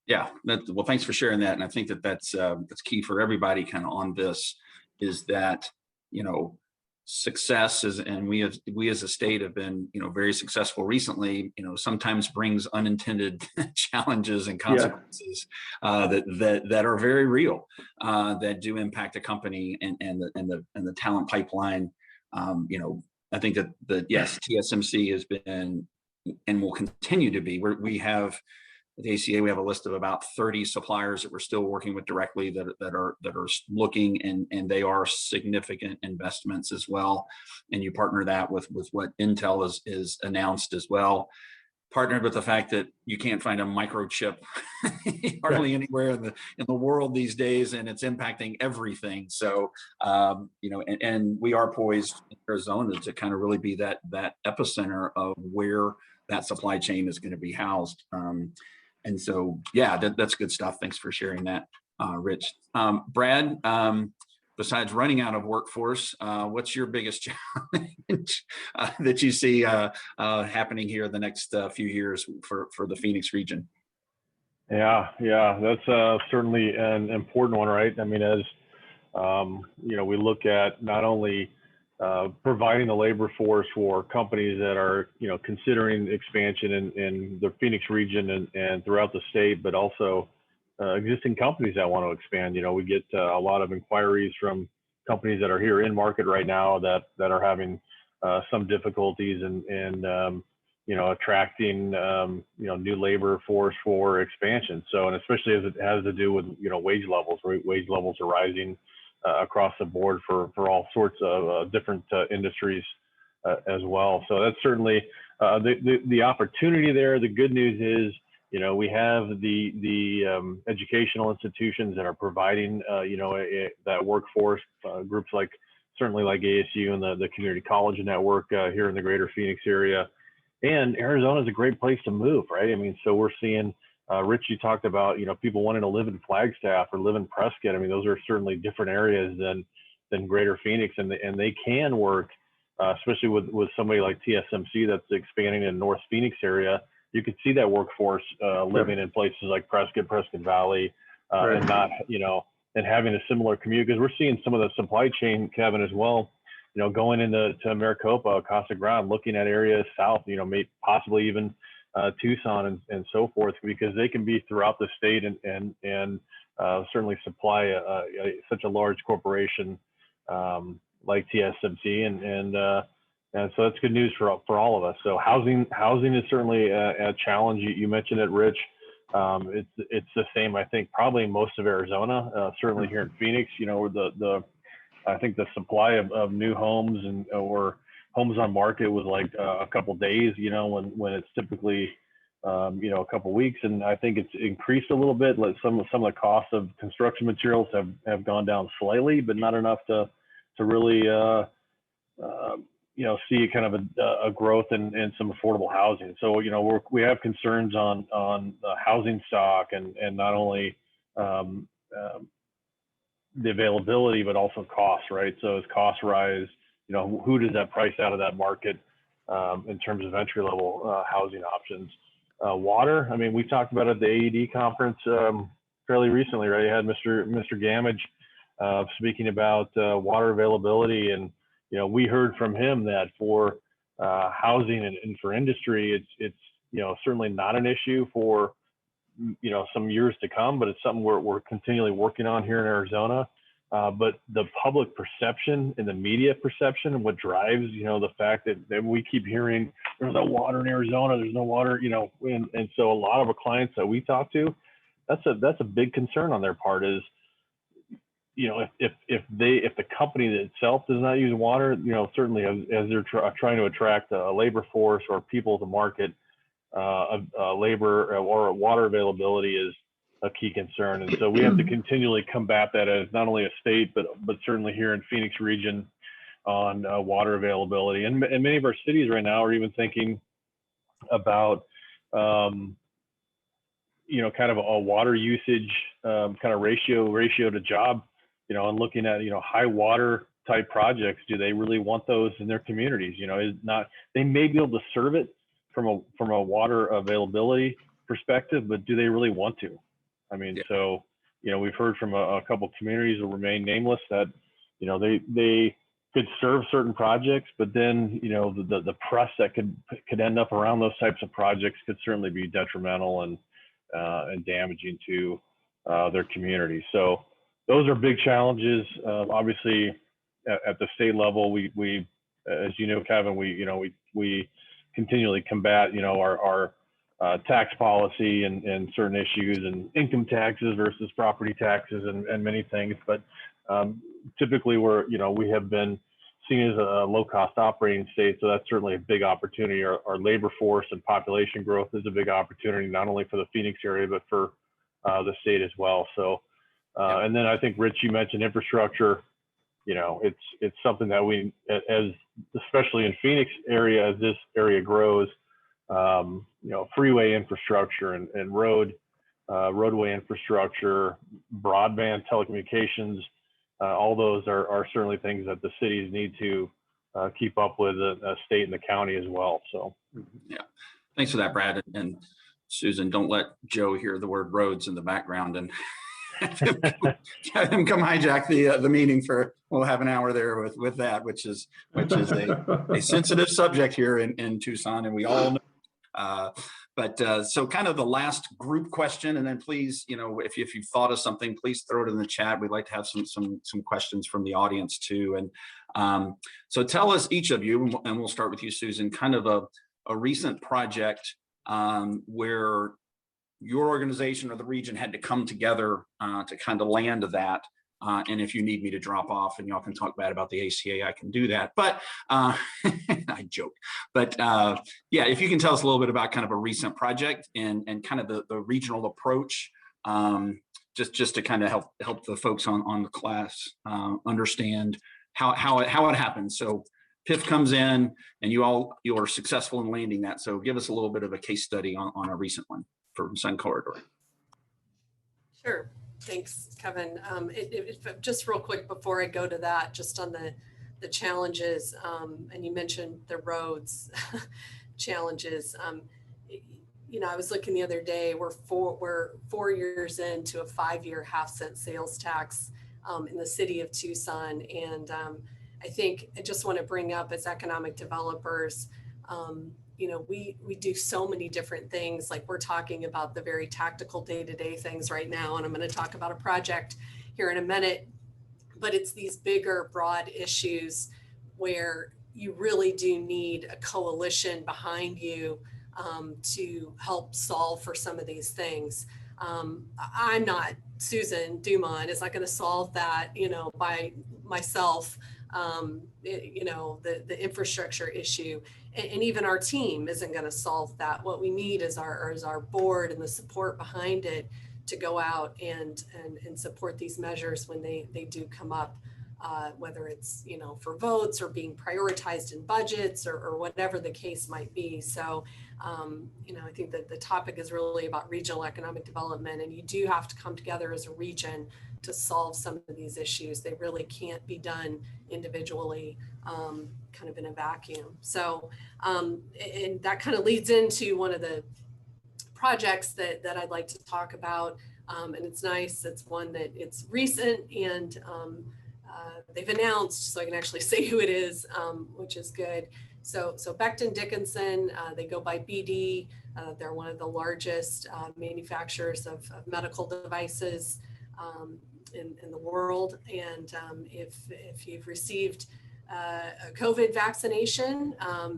Yeah, well, thanks for sharing that. And I think that's key for everybody kind of on this, is that, success is, and we as a state have been, very successful recently, sometimes brings unintended challenges and consequences that are very real, that do impact a company and the talent pipeline. I think that yes, TSMC has been and will continue to be. We have at the ACA, we have a list of about 30 suppliers that we're still working with directly that are looking, and they are significant investments as well. And you partner that with what Intel is announced as well. Partnered with the fact that you can't find a microchip hardly anywhere in the world these days, and it's impacting everything. So and we are poised in Arizona to kind of really be that epicenter of where that supply chain is going to be housed. And so, yeah, that's good stuff. Thanks for sharing that, Rich. Brad, besides running out of workforce, what's your biggest challenge that you see happening here in the next few years for the Phoenix region? Yeah, that's certainly an important one, right? I mean, as we look at not only providing the labor force for companies that are, considering expansion in the Phoenix region and throughout the state, but also existing companies that want to expand. We get a lot of inquiries from companies that are here in market right now that are having some difficulties and attracting new labor force for expansion. So, and especially as it has to do with wage levels, right? Wage levels are rising across the board for all sorts of different industries as well. So that's certainly the opportunity there. The good news is, we have the educational institutions that are providing, that workforce, groups certainly like ASU and the community college network here in the greater Phoenix area. And Arizona is a great place to move, right? I mean, so we're seeing, Rich, you talked about, people wanting to live in Flagstaff or live in Prescott. I mean, those are certainly different areas than greater Phoenix, and they can work, especially with somebody like TSMC that's expanding in North Phoenix area. You could see that workforce living in places like Prescott Valley, Right. and not, and having a similar commute, because we're seeing some of the supply chain, Kevin, as well, going into Maricopa, Casa Grande, looking at areas south, maybe possibly even Tucson and so forth, because they can be throughout the state and certainly supply such a large corporation like TSMC, and so that's good news for all of us. So housing is certainly a challenge. You mentioned it, Rich. It's the same, I think, probably in most of Arizona, certainly here in Phoenix. I think the supply of new homes or homes on market was like a couple days, when it's typically, a couple weeks. And I think it's increased a little bit. Like some of the costs of construction materials have gone down slightly, but not enough to really, see kind of a growth in some affordable housing. So, we have concerns on the housing stock and not only the availability, but also costs, right? So as costs rise, who does that price out of that market in terms of entry level housing options? Water, I mean, we talked about at the AED conference fairly recently, right? You had Mr. Gamage speaking about water availability, and we heard from him that for housing and for industry, it's certainly not an issue for some years to come, but it's something we're continually working on here in Arizona. But the public perception and the media perception and what drives, the fact that we keep hearing there's no water in Arizona, there's no water, and so a lot of our clients that we talk to, that's a big concern on their part is, if the company itself does not use water, certainly as they're trying to attract a labor force or people to market, labor or water availability is a key concern. And so we have to continually combat that as not only a state, but certainly here in Phoenix region on water availability. And many of our cities right now are even thinking about, kind of a water usage kind of ratio to job, and looking at, high water type projects. Do they really want those in their communities? Is not, they may be able to serve it from a water availability perspective, but do they really want to? I mean, So, we've heard from a couple of communities that remain nameless that, they could serve certain projects, but then, the press that could end up around those types of projects could certainly be detrimental and damaging to their community. So those are big challenges. Obviously, at the state level, we as you know, Kevin, we continually combat, our tax policy and certain issues and income taxes versus property taxes and many things. But typically we have been seen as a low cost operating state. So that's certainly a big opportunity. Our labor force and population growth is a big opportunity, not only for the Phoenix area, but for the state as well. So, and then I think, Rich, you mentioned infrastructure. It's something that we, especially in Phoenix area, as this area grows, freeway infrastructure and roadway infrastructure, broadband telecommunications, all those are certainly things that the cities need to keep up with the state and the county as well. So, yeah, thanks for that, Brad. And Susan, don't let Joe hear the word roads in the background and have him come hijack the meeting we'll have an hour there with that, which is a sensitive subject here in Tucson, and we all know. So kind of the last group question, and then please, if you've thought of something, please throw it in the chat. We'd like to have some questions from the audience too. And so tell us, each of you, and we'll start with you, Susan, kind of a recent project where your organization or the region had to come together to kind of land that. And if you need me to drop off and y'all can talk bad about the ACA, I can do that. But I joke. But yeah, if you can tell us a little bit about kind of a recent project and kind of the regional approach, just to kind of help the folks on the class understand how it happens. So PIF comes in and you are successful in landing that. So give us a little bit of a case study on a recent one for Sun Corridor. Sure. Thanks, Kevin. Just real quick before I go to that, just on the challenges, and you mentioned the roads challenges. I was looking the other day, we're 4 years into a 5-year half-cent sales tax in the city of Tucson. And I think I just want to bring up, as economic developers, we do so many different things. Like, we're talking about the very tactical day-to-day things right now, and I'm going to talk about a project here in a minute, but it's these bigger, broad issues where you really do need a coalition behind you to help solve for some of these things. I'm not, Susan Dumont is not going to solve that, by myself. The infrastructure issue, and even our team isn't going to solve that. What we need is our board and the support behind it to go out and support these measures when they do come up, whether it's, for votes or being prioritized in budgets or whatever the case might be. So, I think that the topic is really about regional economic development, and you do have to come together as a region to solve some of these issues. They really can't be done individually, kind of in a vacuum. So, and that kind of leads into one of the projects that I'd like to talk about. And it's nice, it's one that it's recent, and they've announced, so I can actually say who it is, which is good. So Becton Dickinson, they go by BD. They're one of the largest manufacturers of medical devices in the world. And if you've received a COVID vaccination,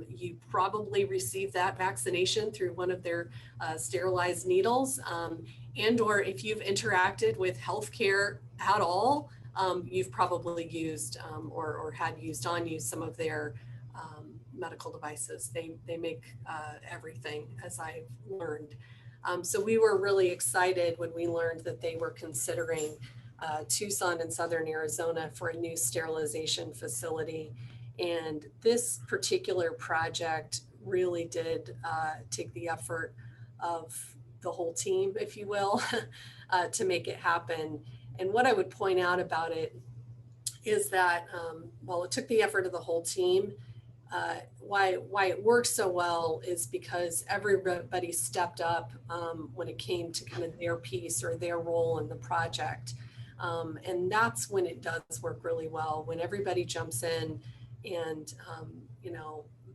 you probably received that vaccination through one of their sterilized needles. And or if you've interacted with healthcare at all, you've probably used or had used on you some of their medical devices. They make everything, as I've learned. So we were really excited when we learned that they were considering Tucson and Southern Arizona for a new sterilization facility. And this particular project really did take the effort of the whole team, if you will, to make it happen. And what I would point out about it is that while it took the effort of the whole team, why it worked so well is because everybody stepped up when it came to kind of their piece or their role in the project. And that's when it does work really well, when everybody jumps in and,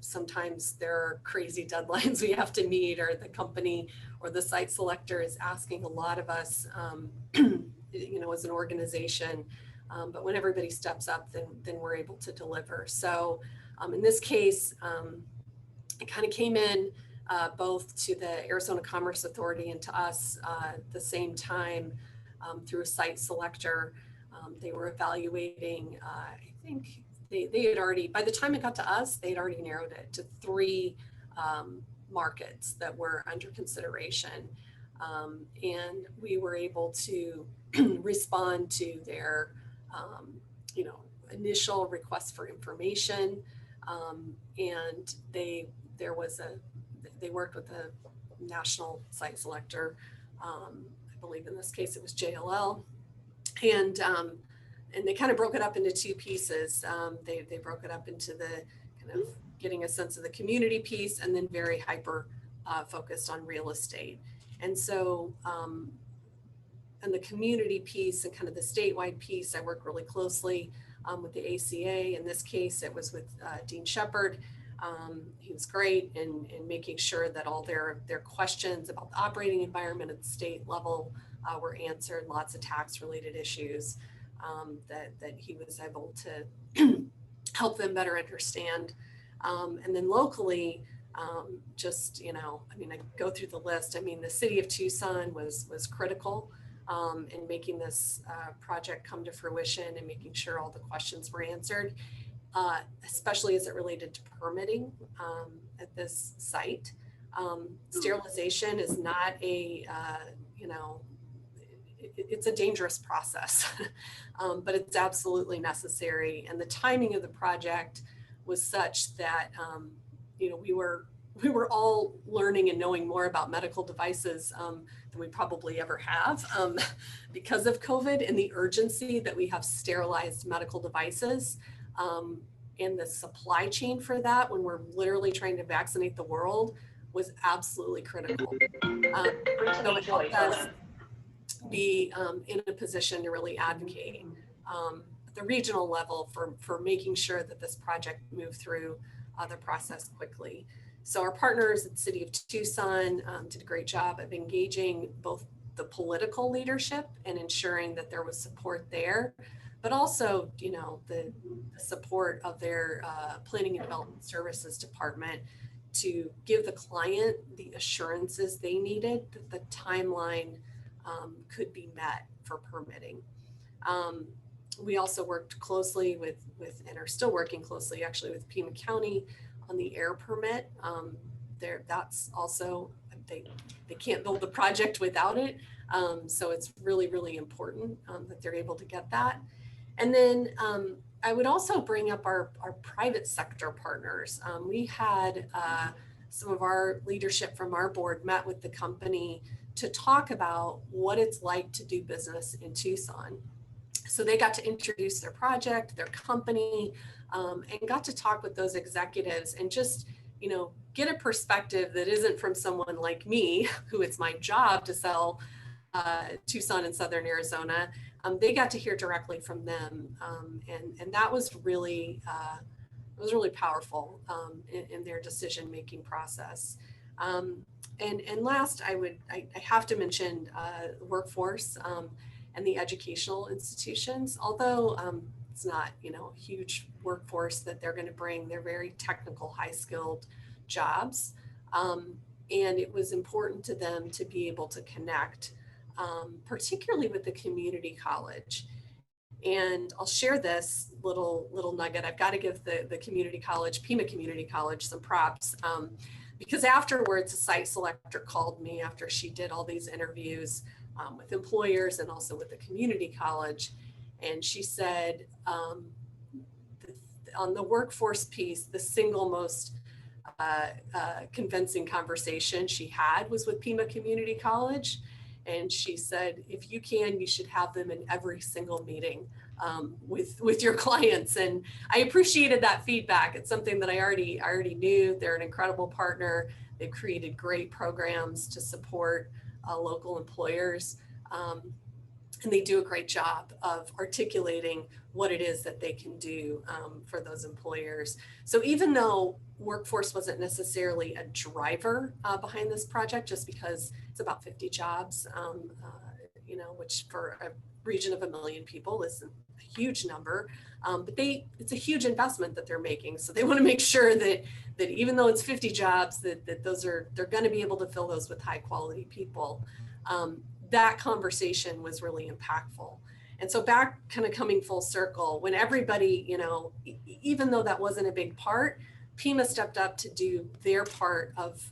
sometimes there are crazy deadlines we have to meet, or the company or the site selector is asking a lot of us, as an organization. But when everybody steps up, then we're able to deliver. So in this case, it kind of came in both to the Arizona Commerce Authority and to us at the same time through a site selector. They were evaluating, I think they had already, by the time it got to us, they'd already narrowed it to 3 markets that were under consideration. And we were able to respond to their, initial request for information. And they worked with the national site selector. I believe in this case it was JLL. And they kind of broke it up into 2 pieces. They broke it up into the kind of getting a sense of the community piece, and then very hyper focused on real estate. And so the community piece and kind of the statewide piece, I work really closely with the ACA. In this case, it was with Dean Shepard. He was great in making sure that all their questions about the operating environment at the state level were answered. Lots of tax related issues that he was able to help them better understand. And then locally, just, you know, I mean, I go through the list. I mean, the city of Tucson was critical in making this project come to fruition and making sure all the questions were answered, especially as it related to permitting at this site. Sterilization is not a, you know, it's a dangerous process, but it's absolutely necessary. And the timing of the project was such that, you know, we were all learning and knowing more about medical devices than we probably ever have because of COVID and the urgency that we have sterilized medical devices and the supply chain for that when we're literally trying to vaccinate the world was absolutely critical. So it helped us be in a position to really advocate at the regional level for making sure that this project moved through the process quickly. So our partners at the City of Tucson did a great job of engaging both the political leadership and ensuring that there was support there, but also, you know, the support of their Planning and Development Services Department to give the client the assurances they needed that the timeline could be met for permitting. We also worked closely with and are still working closely actually with Pima County on the air permit. That's also, they can't build the project without it. So it's really, really important that they're able to get that. And then I would also bring up our private sector partners. We had some of our leadership from our board met with the company to talk about what it's like to do business in Tucson. So they got to introduce their project, their company, and got to talk with those executives and just, you know, get a perspective that isn't from someone like me, who it's my job to sell Tucson and Southern Arizona. They got to hear directly from them, and that was really powerful in their decision-making process. And last, I have to mention workforce and the educational institutions. Although it's not, you know, a huge workforce that they're going to bring, they're very technical, high-skilled jobs, and it was important to them to be able to connect, particularly with the community college. And I'll share this little nugget. I've got to give the community college, Pima Community College, some props. Because afterwards, a site selector called me after she did all these interviews with employers and also with the community college. And she said, on the workforce piece, the single most convincing conversation she had was with Pima Community College. And she said, if you can, you should have them in every single meeting with your clients. And I appreciated that feedback. It's something that I already knew. They're an incredible partner. They've created great programs to support local employers. And they do a great job of articulating what it is that they can do for those employers. So even though workforce wasn't necessarily a driver behind this project, just because it's about 50 jobs, you know, which for a region of 1 million people is a huge number, but it's a huge investment that they're making. So they want to make sure that even though it's 50 jobs, that they're going to be able to fill those with high quality people. That conversation was really impactful. And so back kind of coming full circle, when everybody, you know, even though that wasn't a big part, Pima stepped up to do their part of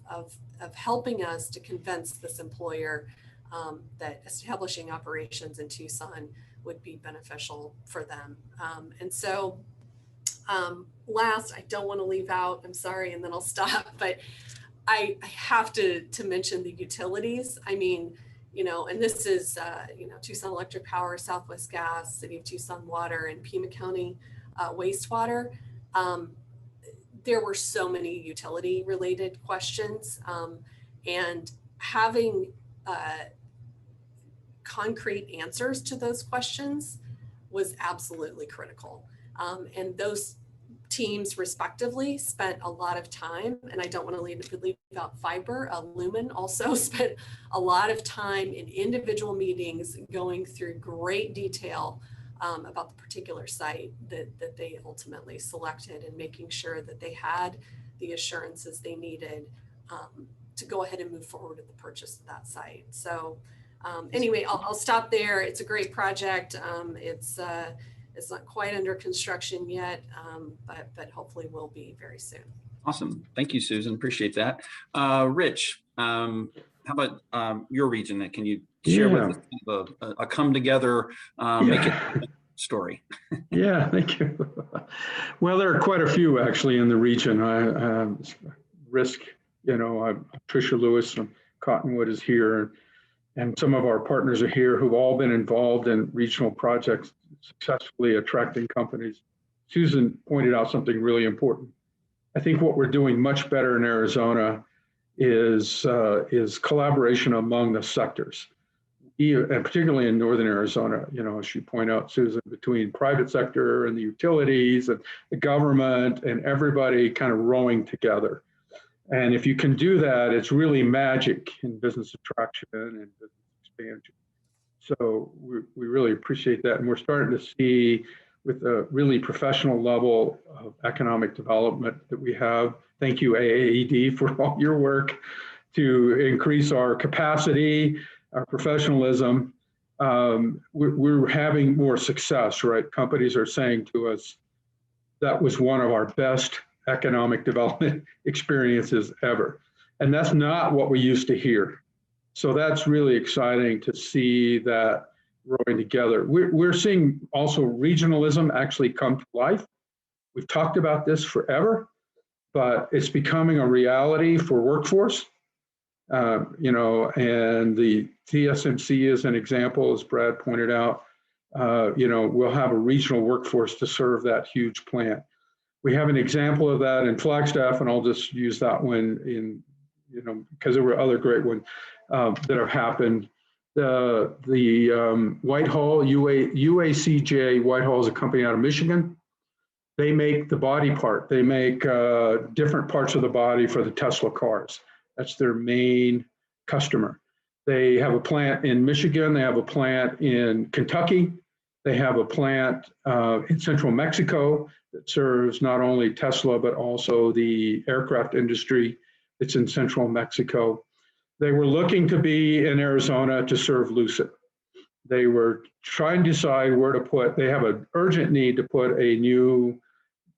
helping us to convince this employer that establishing operations in Tucson would be beneficial for them. And so last, I don't want to leave out, I'm sorry, and then I'll stop, but I have to mention the utilities. I mean, you know, and this is, you know, Tucson Electric Power, Southwest Gas, City of Tucson Water, and Pima County Wastewater. There were so many utility related questions, and having concrete answers to those questions was absolutely critical. And those teams respectively spent a lot of time, and I don't want to leave out fiber. Lumen also spent a lot of time in individual meetings going through great detail about the particular site that they ultimately selected, and making sure that they had the assurances they needed to go ahead and move forward with the purchase of that site. So anyway, I'll stop there. It's a great project. It's not quite under construction yet, but hopefully will be very soon. Awesome. Thank you, Susan. Appreciate that. Rich, how about your region? Can you share with us a come together, make it story? Yeah, thank you. Well, there are quite a few actually in the region. Risk, Tricia Lewis from Cottonwood is here, and some of our partners are here who've all been involved in regional projects, successfully attracting companies. Susan pointed out something really important. I think what we're doing much better in Arizona is collaboration among the sectors, and particularly in northern Arizona. As you point out, Susan, between private sector and the utilities and the government and everybody kind of rowing together. And if you can do that, it's really magic in business attraction and business expansion. So we really appreciate that. And we're starting to see, with a really professional level of economic development that we have. Thank you, AAED, for all your work to increase our capacity, our professionalism. We're having more success, right? Companies are saying to us, that was one of our best economic development experiences ever. And that's not what we used to hear. So that's really exciting to see that rowing together. We're seeing also regionalism actually come to life. We've talked about this forever, but it's becoming a reality for workforce. And the TSMC is an example, as Brad pointed out. We'll have a regional workforce to serve that huge plant. We have an example of that in Flagstaff, and I'll just use that one because there were other great ones that have happened. The Whitehall, UACJ, Whitehall is a company out of Michigan. They make the body part. They make different parts of the body for the Tesla cars. That's their main customer. They have a plant in Michigan. They have a plant in Kentucky. They have a plant in central Mexico that serves not only Tesla, but also the aircraft industry that's in central Mexico. They were looking to be in Arizona to serve Lucid. They were trying to decide where to put, they have an urgent need to put a new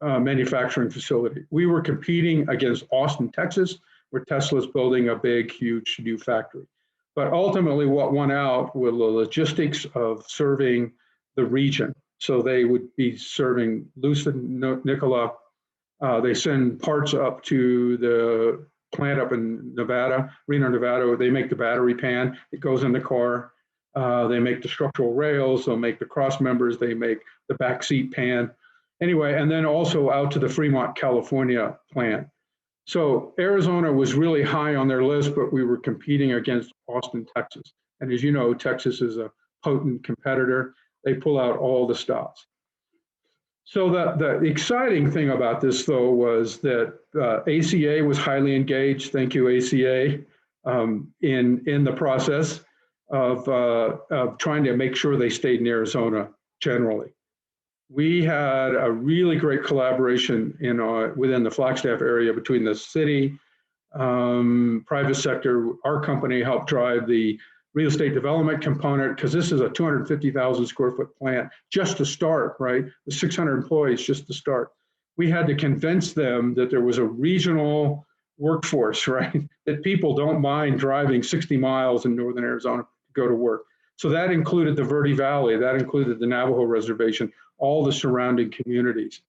manufacturing facility. We were competing against Austin, Texas, where Tesla's building a big, huge new factory. But ultimately what won out were the logistics of serving the region. So they would be serving Lucid, Nikola. They send parts up to the plant up in Nevada, Reno, Nevada. They make the battery pan. It goes in the car. They make the structural rails. They'll make the cross members. They make the back seat pan. Anyway, and then also out to the Fremont, California plant. So Arizona was really high on their list, but we were competing against Austin, Texas. And as you know, Texas is a potent competitor. They pull out all the stops. So the exciting thing about this, though, was that ACA was highly engaged. Thank you, ACA, in the process of trying to make sure they stayed in Arizona generally. We had a really great collaboration within the Flagstaff area between the city, private sector. Our company helped drive the real estate development component, because this is a 250,000 square foot plant just to start, right? With 600 employees just to start. We had to convince them that there was a regional workforce, right? That people don't mind driving 60 miles in northern Arizona to go to work. So that included the Verde Valley, that included the Navajo Reservation, all the surrounding communities.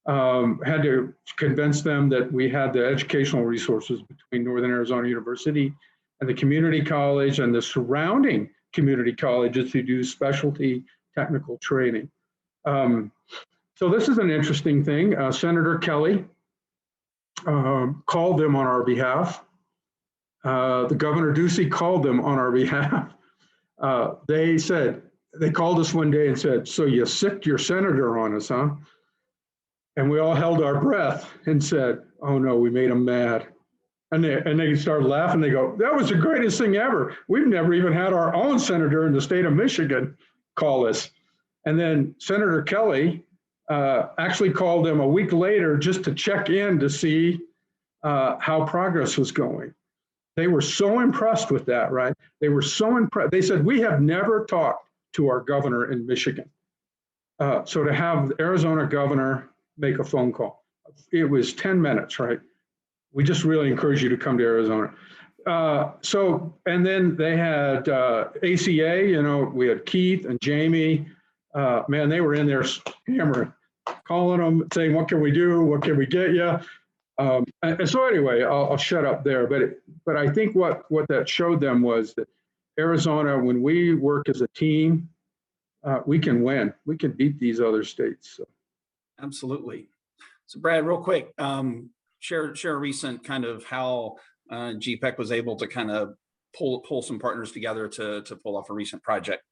Had to convince them that we had the educational resources between Northern Arizona University and the community college and the surrounding community colleges who do specialty technical training. So this is an interesting thing. Senator Kelly called them on our behalf. The Governor Ducey called them on our behalf. They called us one day and said, "So you sicked your senator on us, huh?" And we all held our breath and said, "Oh no, we made him mad." And they started laughing. They go, "That was the greatest thing ever. We've never even had our own senator in the state of Michigan call us." And then Senator Kelly actually called them a week later just to check in to see how progress was going. They were so impressed with that, right? They were so impressed. They said, "We have never talked to our governor in Michigan." So to have the Arizona governor make a phone call, it was 10 minutes, right? We just really encourage you to come to Arizona. And then they had ACA, we had Keith and Jamie. Man, they were in there hammering, calling them, saying, "What can we do? What can we get you?" And so anyway, I'll shut up there. But I think what that showed them was that Arizona, when we work as a team, we can win. We can beat these other states. So. Absolutely. So Brad, real quick, share a recent kind of how GPEC was able to kind of pull some partners together to pull off a recent project.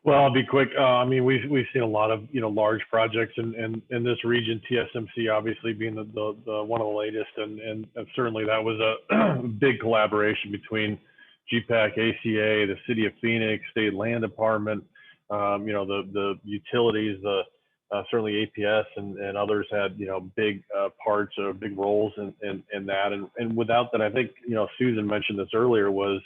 Well, I'll be quick. I mean, we've seen a lot of large projects in this region. TSMC obviously being the one of the latest, and certainly that was a big collaboration between GPEC, ACA, the City of Phoenix, State Land Department, the utilities, certainly APS and others had big parts or big roles in that. And without that, I think Susan mentioned this earlier, was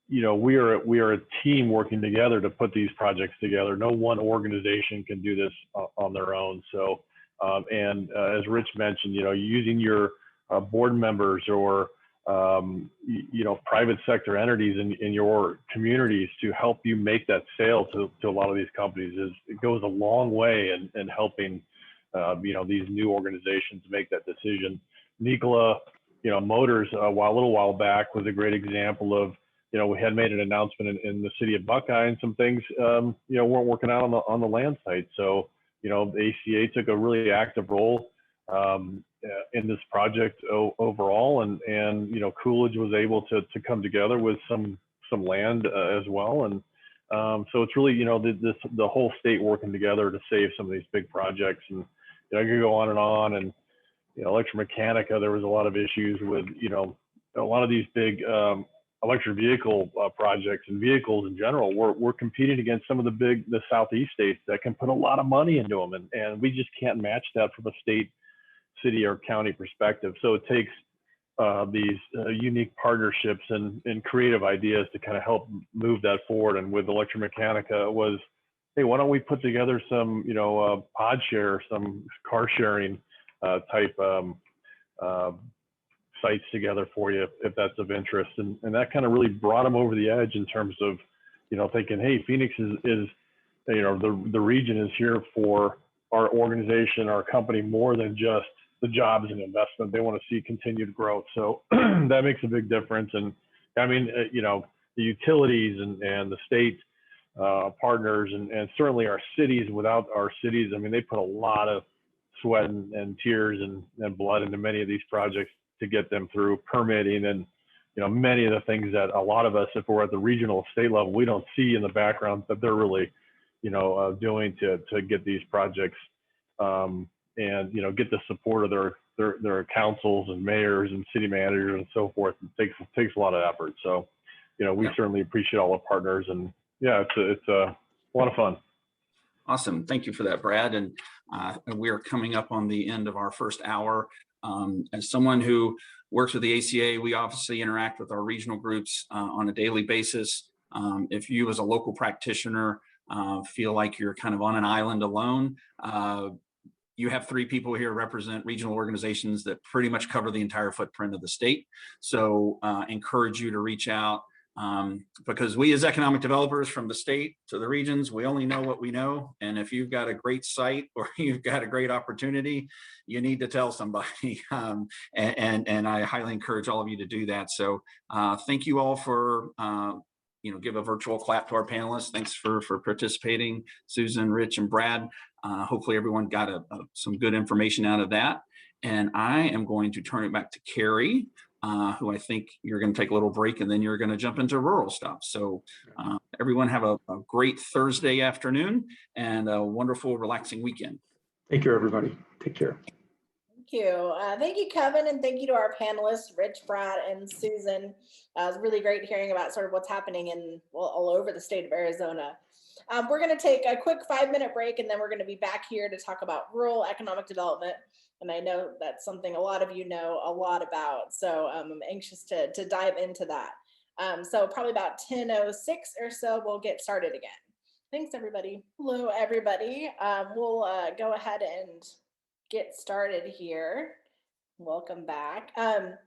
we are a team working together to put these projects together. No one organization can do this on their own. So and as Rich mentioned, using your board members or private sector entities in your communities to help you make that sale to a lot of these companies it goes a long way in helping these new organizations make that decision. Nikola Motors a little while back was a great example of we had made an announcement in the city of Buckeye, and some things weren't working out on the land site. So the ACA took a really active role in this project overall, and Coolidge was able to come together with some land as well, and so it's really the whole state working together to save some of these big projects. And I could go on, and Electromechanica, there was a lot of issues with a lot of these big electric vehicle projects and vehicles in general. We're competing against some of the Southeast states that can put a lot of money into them, and we just can't match that from a state, city, or county perspective. So it takes these unique partnerships and creative ideas to kind of help move that forward. And with Electromechanica, it was, hey, why don't we put together some pod share, some car sharing type sites together for you if that's of interest. And that kind of really brought them over the edge in terms of thinking, hey, Phoenix is the region is here for our organization, our company, more than just the jobs and investment. They want to see continued growth. So that makes a big difference. And I mean, the utilities and the state partners and certainly our cities. Without our cities, I mean, they put a lot of sweat and tears and blood into many of these projects to get them through permitting and many of the things that a lot of us, if we're at the regional state level, we don't see in the background that they're really doing to get these projects and get the support of their councils and mayors and city managers and so forth. It takes a lot of effort. So we certainly appreciate all the partners, and it's a lot of fun. Awesome. Thank you for that, Brad. And we are coming up on the end of our first hour. As someone who works with the ACA, we obviously interact with our regional groups on a daily basis. If you as a local practitioner feel like you're kind of on an island alone, you have 3 people here represent regional organizations that pretty much cover the entire footprint of the state. So encourage you to reach out. Because we as economic developers from the state to the regions, we only know what we know. And if you've got a great site or you've got a great opportunity, you need to tell somebody. And I highly encourage all of you to do that. So thank you all for, give a virtual clap to our panelists. Thanks for participating, Susan, Rich, and Brad. Hopefully everyone got some good information out of that. And I am going to turn it back to Carrie who I think you're going to take a little break and then you're going to jump into rural stuff. So everyone have a great Thursday afternoon and a wonderful, relaxing weekend. Thank you, everybody. Take care. Thank you. Thank you, Kevin, and thank you to our panelists, Rich, Brad, and Susan. It was really great hearing about sort of what's happening in all over the state of Arizona. We're going to take a quick 5-minute break, and then we're going to be back here to talk about rural economic development. And I know that's something a lot of you know a lot about, so I'm anxious to dive into that. So probably about 10:06 or so, we'll get started again. Thanks, everybody. Hello, everybody. We'll go ahead and get started here. Welcome back. I'd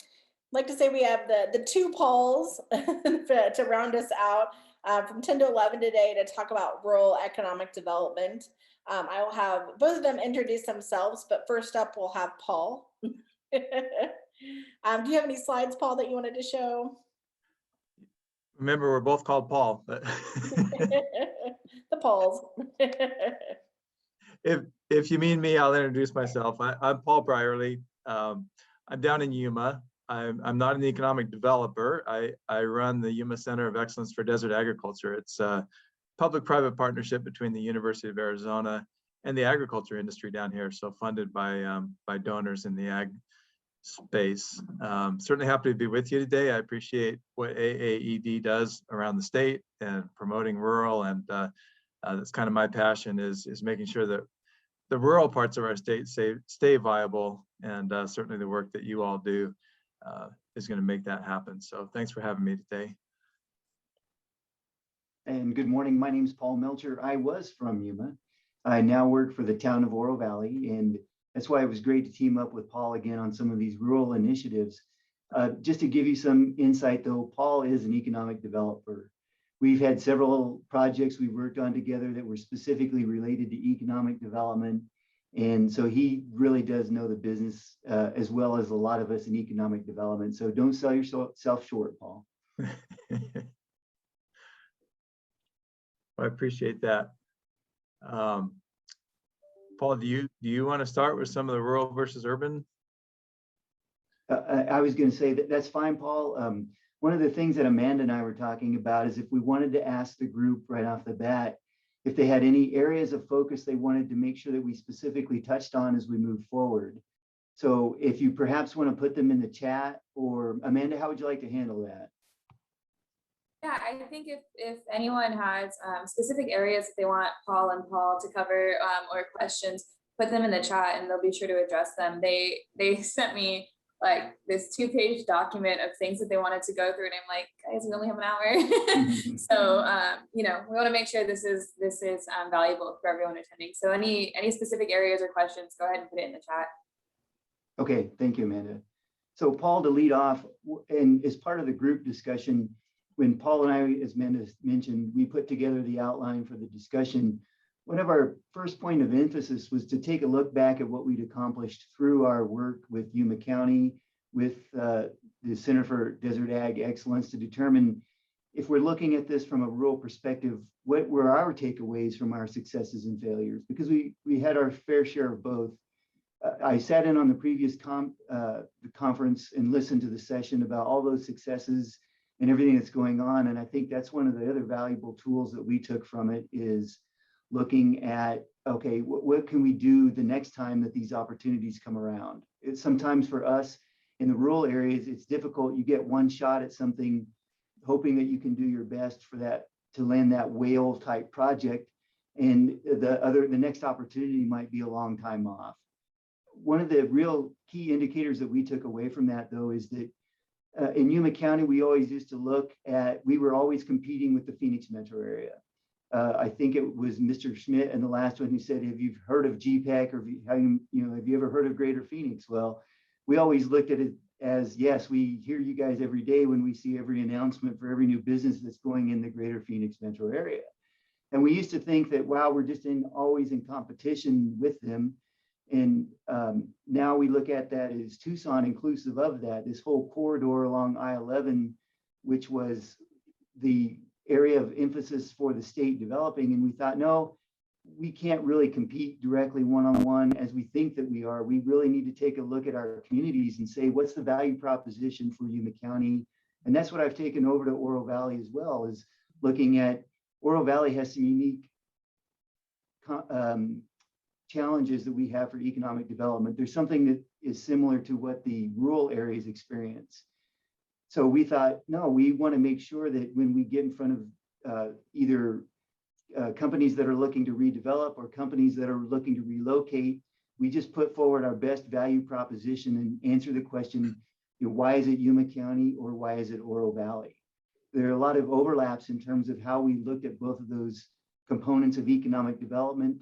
like to say we have the two Pauls to round us out from 10 to 11 today to talk about rural economic development. I will have both of them introduce themselves, but first up we'll have Paul. Do you have any slides, Paul, that you wanted to show? Remember, we're both called Paul. But The Pauls. if you mean me, I'll introduce myself. I'm Paul Brierly. I'm down in Yuma. I'm not an economic developer. I run the Yuma Center of Excellence for Desert Agriculture. It's a public-private partnership between the University of Arizona and the agriculture industry down here. So funded by donors in the ag space. Certainly happy to be with you today. I appreciate what AAED does around the state and promoting rural, and that's kind of my passion is making sure that the rural parts of our state stay viable, and certainly the work that you all do is going to make that happen. So thanks for having me today. And good morning. My name is Paul Melcher. I was from Yuma. I now work for the town of Oro Valley, and that's why it was great to team up with Paul again on some of these rural initiatives. Just to give you some insight though, Paul is an economic developer. We've had several projects we've worked on together that were specifically related to economic development. And so he really does know the business as well as a lot of us in economic development. So don't sell yourself short, Paul. I appreciate that. Paul, do you want to start with some of the rural versus urban? I was going to say that's fine, Paul. One of the things that Amanda and I were talking about is if we wanted to ask the group right off the bat, if they had any areas of focus they wanted to make sure that we specifically touched on as we move forward. So if you perhaps want to put them in the chat, or Amanda, how would you like to handle that? Yeah, I think if anyone has specific areas that they want Paul and Paul to cover or questions, put them in the chat and they'll be sure to address them. They sent me like this 2-page document of things that they wanted to go through, and I'm like, guys, we only have an hour. So you know, we want to make sure this is valuable for everyone attending. So any specific areas or questions, go ahead and put it in the chat. Okay, thank you, Amanda. So Paul, to lead off, and as part of the group discussion, when Paul and I, as Amanda mentioned, we put together the outline for the discussion, one of our first point of emphasis was to take a look back at what we'd accomplished through our work with Yuma County, with the Center for Desert Ag Excellence, to determine if we're looking at this from a rural perspective, what were our takeaways from our successes and failures? Because we had our fair share of both. I sat in on the previous conference and listened to the session about all those successes and everything that's going on. And I think that's one of the other valuable tools that we took from it is looking at, okay, what can we do the next time that these opportunities come around? It's sometimes for us in the rural areas, it's difficult. You get one shot at something, hoping that you can do your best for that, to land that whale type project. And the next opportunity might be a long time off. One of the real key indicators that we took away from that though, is that in Yuma County, we always used to look at, we were always competing with the Phoenix metro area. I think it was Mr. Schmidt and the last one who said, have you heard of GPEC, or have you ever heard of Greater Phoenix? Well, we always looked at it as, yes, we hear you guys every day when we see every announcement for every new business that's going in the Greater Phoenix metro area. And we used to think that, wow, we're just always in competition with them. And now we look at that as Tucson inclusive of that, this whole corridor along I-11, which was the area of emphasis for the state developing. And we thought, no, we can't really compete directly one-on-one as we think that we are. We really need to take a look at our communities and say, what's the value proposition for Yuma County? And that's what I've taken over to Oro Valley as well, is looking at Oro Valley has some unique challenges that we have for economic development. There's something that is similar to what the rural areas experience. So we thought, no, we want to make sure that when we get in front of either companies that are looking to redevelop or companies that are looking to relocate, we just put forward our best value proposition and answer the question, why is it Yuma County or why is it Oro Valley? There are a lot of overlaps in terms of how we looked at both of those components of economic development.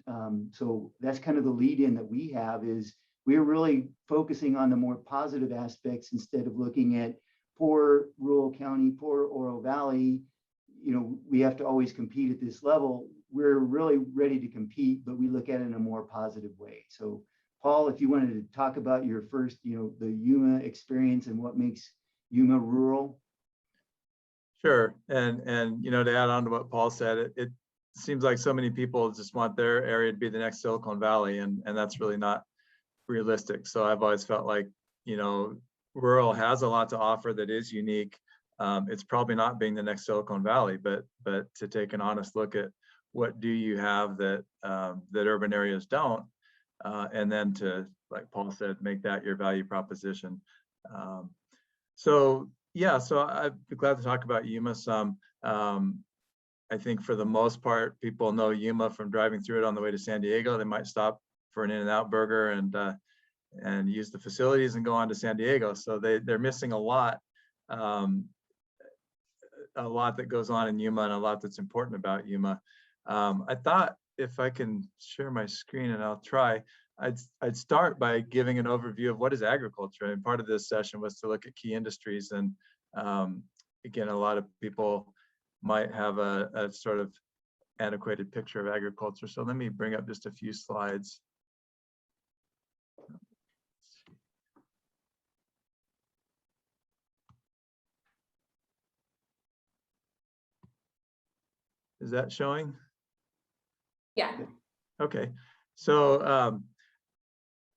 So that's kind of the lead in that we have, is we're really focusing on the more positive aspects instead of looking at poor rural county, poor Oro Valley. We have to always compete at this level. We're really ready to compete, but we look at it in a more positive way. So Paul, if you wanted to talk about your first, the Yuma experience and what makes Yuma rural. Sure. And to add on to what Paul said, it seems like so many people just want their area to be the next Silicon Valley, and that's really not realistic. So I've always felt like, rural has a lot to offer that is unique. It's probably not being the next Silicon Valley, but to take an honest look at what do you have that that urban areas don't, and then to, like Paul said, make that your value proposition. So I'd be glad to talk about Yuma some. I think for the most part, people know Yuma from driving through it on the way to San Diego. They might stop for an In-N-Out burger and use the facilities and go on to San Diego. So they're missing a lot that goes on in Yuma and a lot that's important about Yuma. I thought if I can share my screen, and I'll try, I'd start by giving an overview of what is agriculture. And part of this session was to look at key industries. And again, a lot of people might have a sort of antiquated picture of agriculture. So let me bring up just a few slides. Is that showing? Yeah. Okay. So,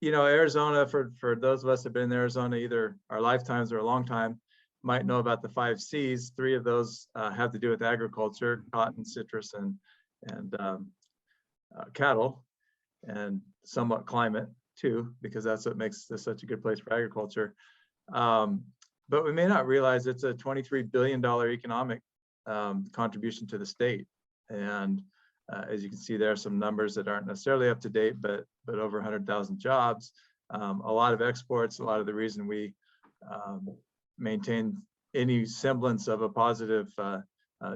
Arizona, for those of us that have been in Arizona, either our lifetimes or a long time, might know about the 5 C's. 3 of those have to do with agriculture: cotton, citrus, and cattle, and somewhat climate too, because that's what makes this such a good place for agriculture. But we may not realize it's a $23 billion economic contribution to the state. And as you can see, there are some numbers that aren't necessarily up to date, but over 100,000 jobs, a lot of exports. A lot of the reason we maintain any semblance of a positive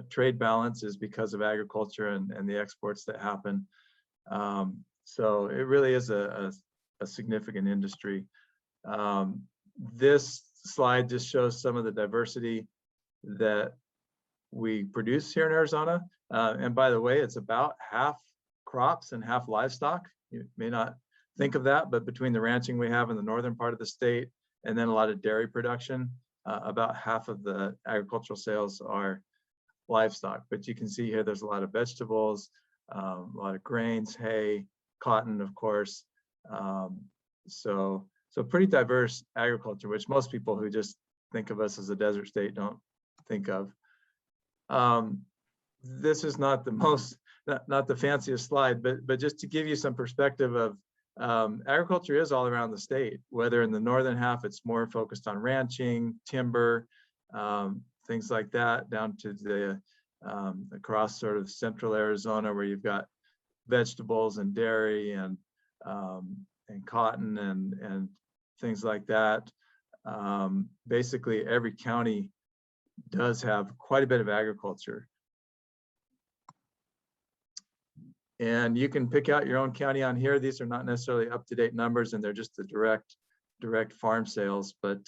trade balance is because of agriculture and the exports that happen. So it really is a significant industry. This slide just shows some of the diversity that we produce here in Arizona. And by the way, it's about half crops and half livestock. You may not think of that, but between the ranching we have in the northern part of the state and then a lot of dairy production, about half of the agricultural sales are livestock. But you can see here there's a lot of vegetables, a lot of grains, hay, cotton, of course. So pretty diverse agriculture, which most people who just think of us as a desert state don't think of. This is not the most, not the fanciest slide, but just to give you some perspective of agriculture is all around the state, whether in the northern half, it's more focused on ranching, timber, things like that, down to the across sort of central Arizona, where you've got vegetables and dairy and cotton and things like that. Basically, every county does have quite a bit of agriculture. And you can pick out your own county on here. These are not necessarily up-to-date numbers, and they're just the direct farm sales. But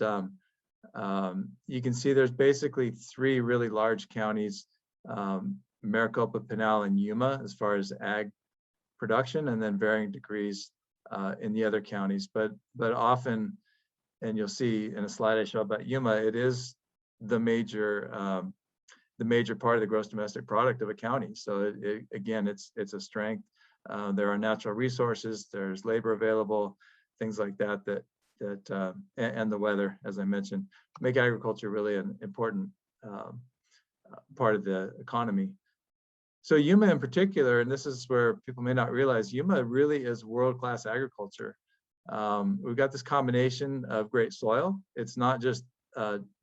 you can see there's basically 3 really large counties, Maricopa, Pinal, and Yuma, as far as ag production, and then varying degrees in the other counties. But often, and you'll see in a slide I show about Yuma, it is the major part of the gross domestic product of a county. So again, it's a strength. There are natural resources, there's labor available, things like that, and the weather, as I mentioned, make agriculture really an important part of the economy. So Yuma in particular, and this is where people may not realize, Yuma really is world-class agriculture. We've got this combination of great soil. It's not just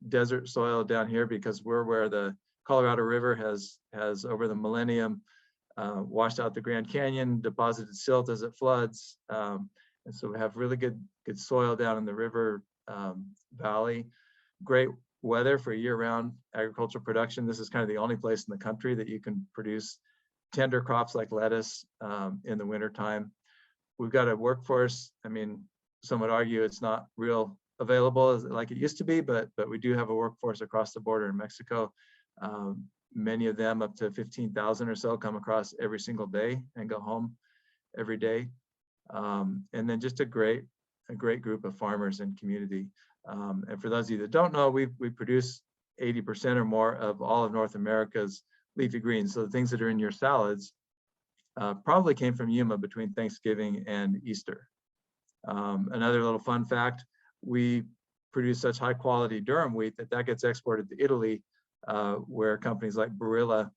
desert soil down here, because we're where the Colorado River has over the millennium washed out the Grand Canyon, deposited silt as it floods. And so we have really good soil down in the river valley. Great weather for year-round agricultural production. This is kind of the only place in the country that you can produce tender crops like lettuce in the wintertime. We've got a workforce. I mean, some would argue it's not real available like it used to be, but we do have a workforce across the border in Mexico. Many of them, up to 15,000 or so, come across every single day and go home every day. And then just a great group of farmers and community. And for those of you that don't know, we produce 80% or more of all of North America's leafy greens. So the things that are in your salads probably came from Yuma between Thanksgiving and Easter. Another little fun fact, we produce such high quality durum wheat that gets exported to Italy, where companies like Barilla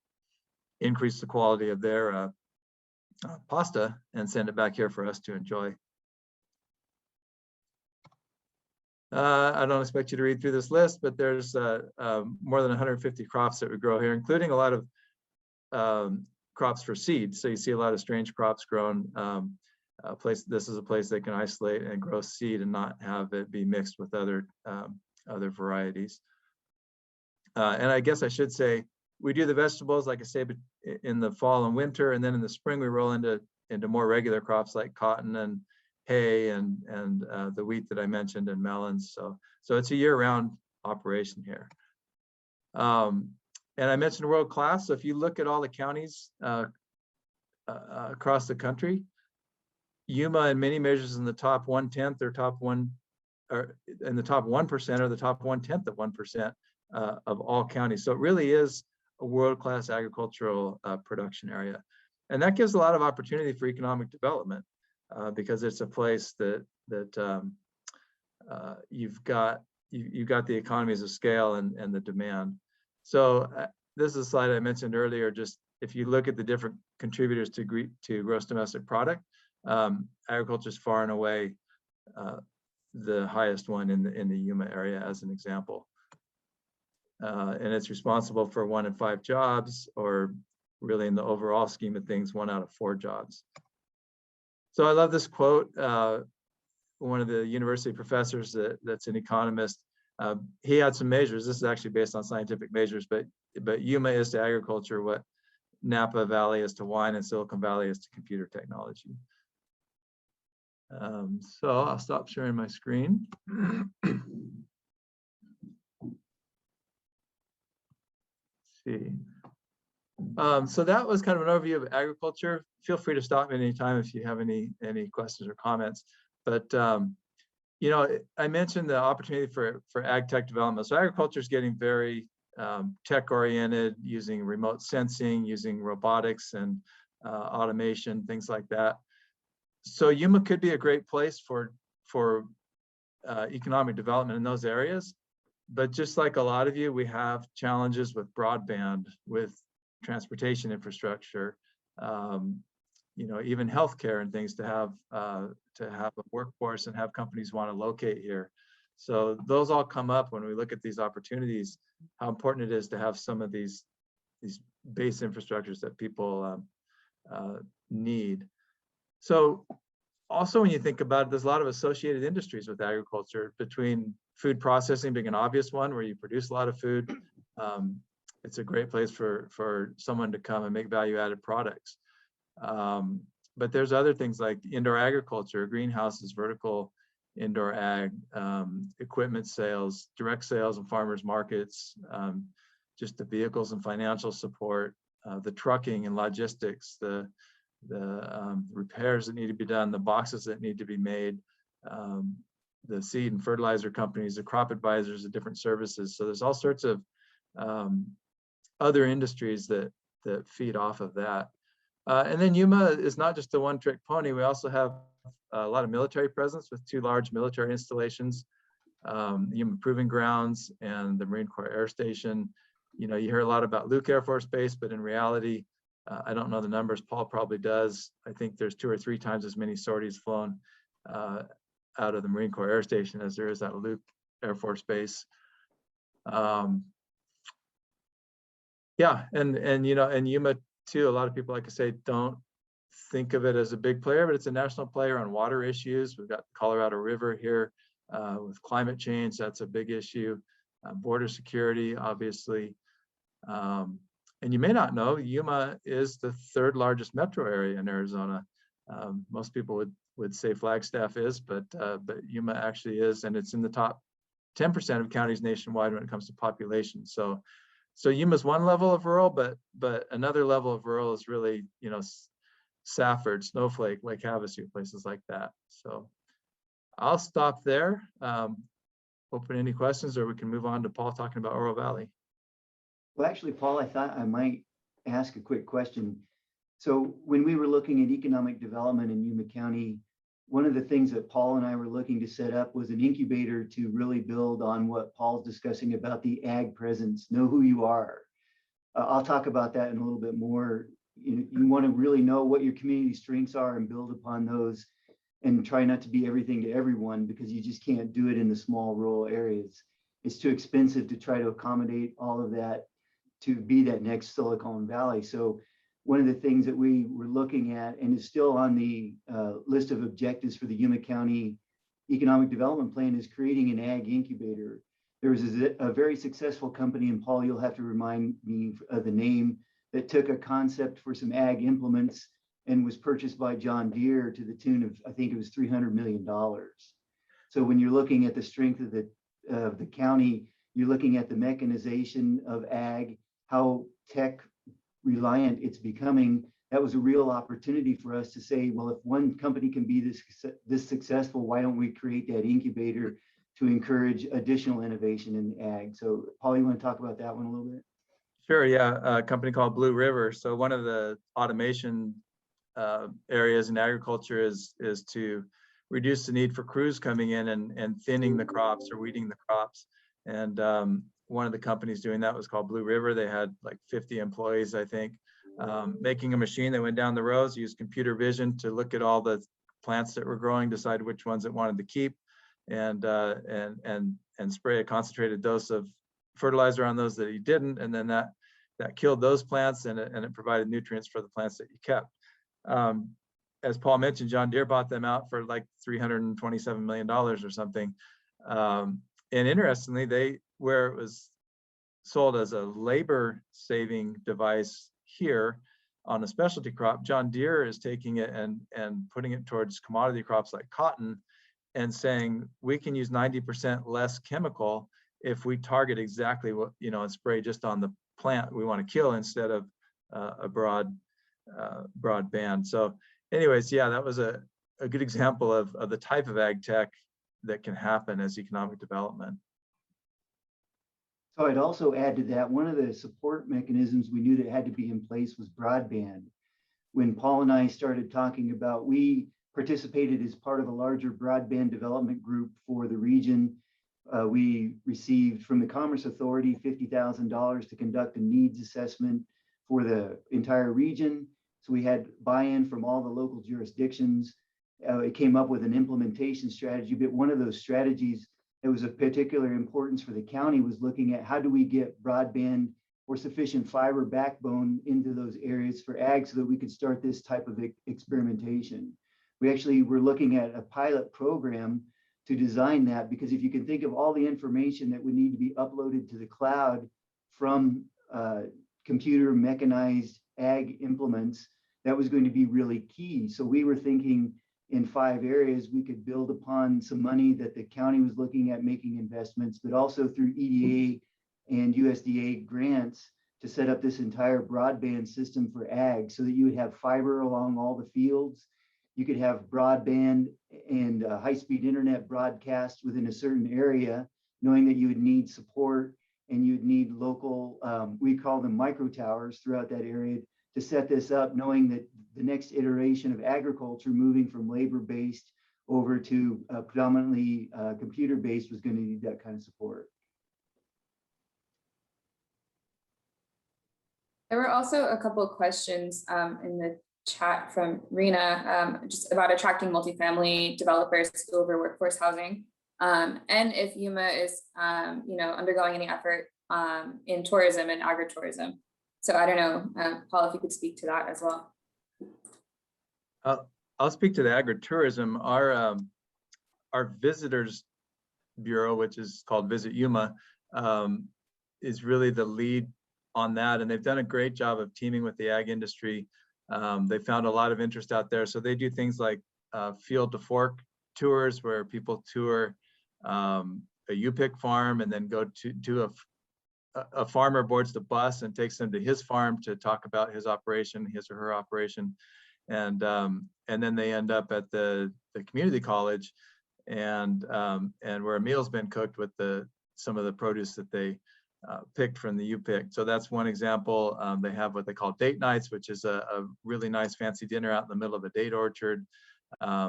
increase the quality of their pasta and send it back here for us to enjoy. I don't expect you to read through this list, but there's more than 150 crops that we grow here, including a lot of crops for seed. So you see a lot of strange crops grown. This is a place they can isolate and grow seed and not have it be mixed with other varieties. And I guess I should say, we do the vegetables, like I say, in the fall and winter, and then in the spring we roll into more regular crops like cotton and hay and the wheat that I mentioned, and melons. So it's a year-round operation here. And I mentioned world class. So if you look at all the counties across the country, Yuma in many measures in the top 1/10 or top 1, or in the top 1% or the top 1/10 of 1% of all counties. So it really is a world-class agricultural production area. And that gives a lot of opportunity for economic development because it's a place that you've got the economies of scale and the demand. So this is a slide I mentioned earlier. Just if you look at the different contributors to gross domestic product, agriculture is far and away the highest one in the Yuma area, as an example. And it's responsible for 1 in 5 jobs, or really in the overall scheme of things, 1 out of 4 jobs. So I love this quote. One of the university professors that's an economist, he had some measures. This is actually based on scientific measures, but Yuma is to agriculture what Napa Valley is to wine and Silicon Valley is to computer technology. So I'll stop sharing my screen. See. So that was kind of an overview of agriculture. Feel free to stop me anytime if you have any questions or comments. But you know, I mentioned the opportunity for ag tech development. So agriculture is getting very tech oriented, using remote sensing, using robotics and automation, things like that. So Yuma could be a great place for economic development in those areas. But just like a lot of you, we have challenges with broadband, with transportation infrastructure, you know, even healthcare and things to have a workforce and have companies want to locate here. So those all come up when we look at these opportunities, how important it is to have some of these base infrastructures that people need. So also, when you think about it, there's a lot of associated industries with agriculture, between food processing being an obvious one, where you produce a lot of food. It's a great place for someone to come and make value-added products. But there's other things like indoor agriculture, greenhouses, vertical indoor ag, equipment sales, direct sales and farmers markets, just the vehicles and financial support, the trucking and logistics, the repairs that need to be done, the boxes that need to be made, the seed and fertilizer companies, the crop advisors, the different services. So there's all sorts of other industries that feed off of that. And then Yuma is not just a one-trick pony. We also have a lot of military presence with 2 large military installations, Yuma Proving Grounds and the Marine Corps Air Station. You know, you hear a lot about Luke Air Force Base, but in reality, I don't know the numbers. Paul probably does. I think there's 2 or 3 times as many sorties flown out of the Marine Corps Air Station as there is at Luke Air Force Base. Yeah, and you know, and Yuma too, a lot of people, like I say, don't think of it as a big player, but it's a national player on water issues. We've got the Colorado River here with climate change. That's a big issue. Border security, obviously. And you may not know, Yuma is the 3rd largest metro area in Arizona. Most people would say Flagstaff is, but Yuma actually is, and it's in the top 10% of counties nationwide when it comes to population. So Yuma's one level of rural, but another level of rural is really, you know, Safford, Snowflake, Lake Havasu, places like that. So I'll stop there. Open any questions, or we can move on to Paul talking about Oro Valley. Well, actually, Paul, I thought I might ask a quick question. So when we were looking at economic development in Yuma County, one of the things that Paul and I were looking to set up was an incubator to really build on what Paul's discussing about the ag presence, know who you are. I'll talk about that in a little bit more. You want to really know what your community strengths are and build upon those, and try not to be everything to everyone, because you just can't do it in the small rural areas. It's too expensive to try to accommodate all of that to be that next Silicon Valley. So one of the things that we were looking at, and is still on the list of objectives for the Yuma County Economic Development Plan, is creating an ag incubator. There was a very successful company, and Paul, you'll have to remind me of the name, that took a concept for some ag implements and was purchased by John Deere to the tune of, I think it was $300 million. So when you're looking at the strength of the county, you're looking at the mechanization of ag, how tech reliant it's becoming. That was a real opportunity for us to say, well, if one company can be this successful, why don't we create that incubator to encourage additional innovation in ag? So Paul, you want to talk about that one a little bit? Sure, yeah, a company called Blue River. So one of the automation areas in agriculture is to reduce the need for crews coming in and thinning the crops or weeding the crops. And one of the companies doing that was called Blue River. They had like 50 employees, I think, making a machine that went down the rows, used computer vision to look at all the plants that were growing, decide which ones it wanted to keep, and spray a concentrated dose of fertilizer on those that he didn't, and then that killed those plants, and it provided nutrients for the plants that you kept. As Paul mentioned, John Deere bought them out for like $327 million or something. And interestingly, where it was sold as a labor saving device here on a specialty crop, John Deere is taking it and putting it towards commodity crops like cotton, and saying we can use 90% less chemical if we target exactly what, and spray just on the plant we want to kill instead of a broad band. So anyways, yeah, that was a good example of the type of ag tech that can happen as economic development. So I'd also add to that, one of the support mechanisms we knew that had to be in place was broadband. When Paul and I started talking about, we participated as part of a larger broadband development group for the region. We received from the Commerce Authority $50,000 to conduct a needs assessment for the entire region. So we had buy-in from all the local jurisdictions. It came up with an implementation strategy, but one of those strategies that was of particular importance for the county was looking at how do we get broadband or sufficient fiber backbone into those areas for ag so that we could start this type of experimentation. We actually were looking at a pilot program to design that, because if you can think of all the information that would need to be uploaded to the cloud from computer mechanized ag implements, that was going to be really key. So we were thinking in 5 areas we could build upon some money that the county was looking at making investments, but also through EDA and USDA grants to set up this entire broadband system for ag, so that you would have fiber along all the fields. You could have broadband and high-speed internet broadcast within a certain area, knowing that you would need support and you'd need local, we call them micro towers throughout that area to set this up, knowing that the next iteration of agriculture moving from labor-based over to predominantly computer-based was going to need that kind of support. There were also a couple of questions in the chat from Rena just about attracting multifamily developers over workforce housing, and if Yuma is undergoing any effort in tourism and agritourism. So I don't know, Paul, if you could speak to that as well. I'll speak to the agritourism. Our visitors bureau, which is called Visit Yuma, is really the lead on that, and they've done a great job of teaming with the ag industry. They found a lot of interest out there, so they do things like field to fork tours where people tour a U-pick farm and then go to a farmer boards the bus and takes them to his farm to talk about his operation, his or her operation, and then they end up at the community college and where a meal's been cooked with some of the produce that they picked from the U-pick. So that's one example. They have what they call date nights, which is a really nice fancy dinner out in the middle of a date orchard.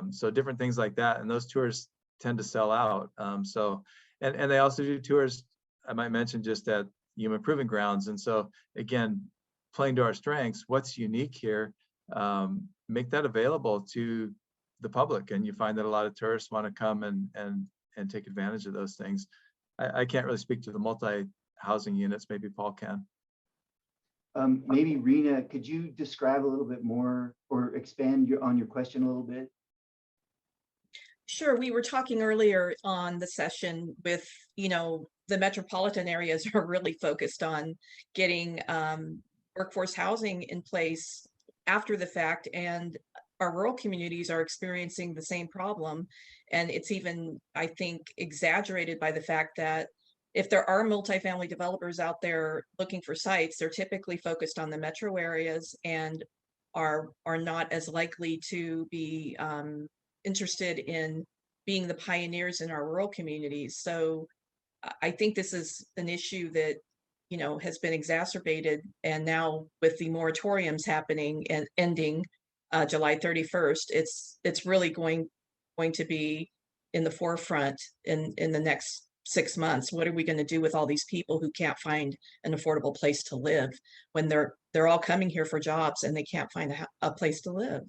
So different things like that, and those tours tend to sell out. And they also do tours, I might mention, just at Yuma Proving Grounds. And so again, playing to our strengths, what's unique here, make that available to the public, and you find that a lot of tourists want to come and take advantage of those things. I can't really speak to the multi-housing units. Maybe Paul can. Maybe Rena, could you describe a little bit more or expand on your question a little bit? Sure. We were talking earlier on the session with, the metropolitan areas are really focused on getting workforce housing in place after the fact, and our rural communities are experiencing the same problem. And it's even, I think, exaggerated by the fact that if there are multifamily developers out there looking for sites, they're typically focused on the metro areas and are not as likely to be interested in being the pioneers in our rural communities. So I think this is an issue that, has been exacerbated. And now with the moratoriums happening and ending July 31st, it's really going to be in the forefront in the next 6 months. What are we going to do with all these people who can't find an affordable place to live when they're all coming here for jobs and they can't find a place to live?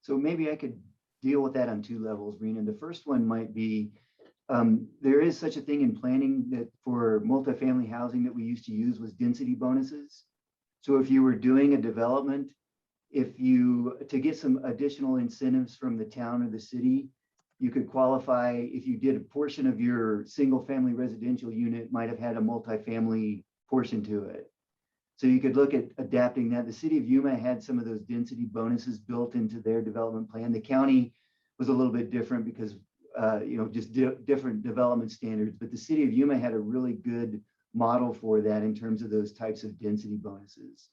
So maybe I could deal with that on two levels, Rena. The first one might be, there is such a thing in planning that for multifamily housing that we used to use was density bonuses. So if you were doing a development, to get some additional incentives from the town or the city, you could qualify if you did a portion of your single family residential unit might have had a multifamily portion to it. So you could look at adapting that. The city of Yuma had some of those density bonuses built into their development plan. The county was a little bit different because, just different development standards, but the city of Yuma had a really good model for that in terms of those types of density bonuses.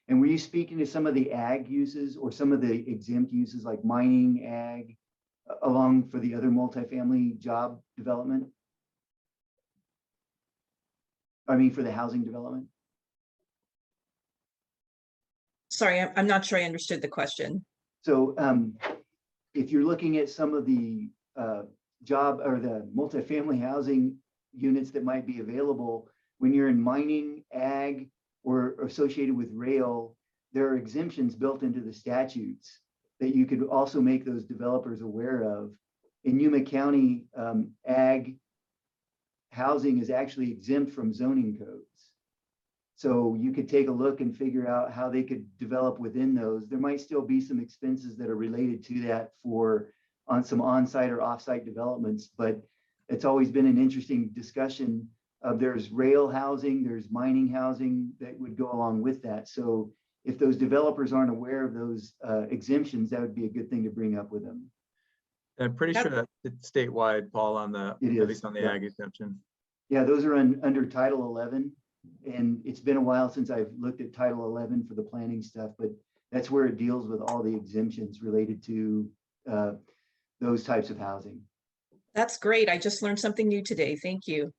And were you speaking to some of the ag uses or some of the exempt uses like mining, ag, along for the other multifamily job development? I mean, for the housing development? Sorry, I'm not sure I understood the question. So if you're looking at some of the job or the multifamily housing units that might be available, when you're in mining, ag, or associated with rail, there are exemptions built into the statutes that you could also make those developers aware of. In Yuma County, ag housing is actually exempt from zoning codes. So you could take a look and figure out how they could develop within those. There might still be some expenses that are related to that on some on-site or off-site developments, but it's always been an interesting discussion. There's rail housing, there's mining housing that would go along with that. So if those developers aren't aware of those exemptions, that would be a good thing to bring up with them. I'm pretty sure that it's statewide, Paul, at least on the ag exemption. Yeah, those are under Title 11. And it's been a while since I've looked at Title 11 for the planning stuff, but that's where it deals with all the exemptions related to those types of housing. That's great. I just learned something new today. Thank you.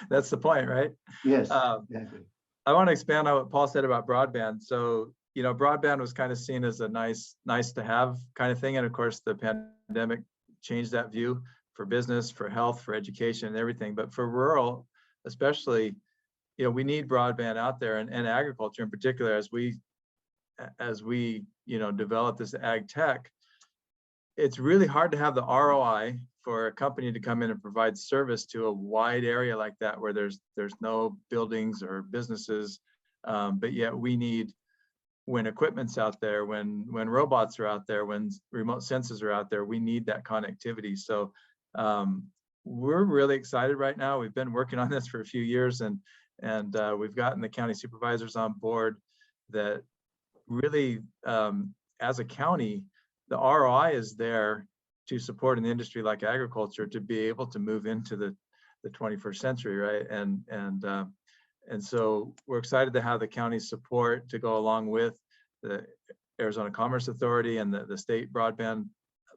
That's the point, right? Yes, exactly. I want to expand on what Paul said about broadband. So, broadband was kind of seen as a nice to have kind of thing. And of course, the pandemic changed that view for business, for health, for education and everything. But for rural, especially, we need broadband out there, and agriculture in particular, as we develop this ag tech. It's really hard to have the ROI for a company to come in and provide service to a wide area like that, where there's no buildings or businesses, but yet we need, when equipment's out there, when robots are out there, when remote sensors are out there, we need that connectivity. So we're really excited right now. We've been working on this for a few years, and we've gotten the county supervisors on board that really, as a county, the ROI is there to support an industry like agriculture to be able to move into the 21st century, right? And so we're excited to have the county's support to go along with the Arizona Commerce Authority and the state broadband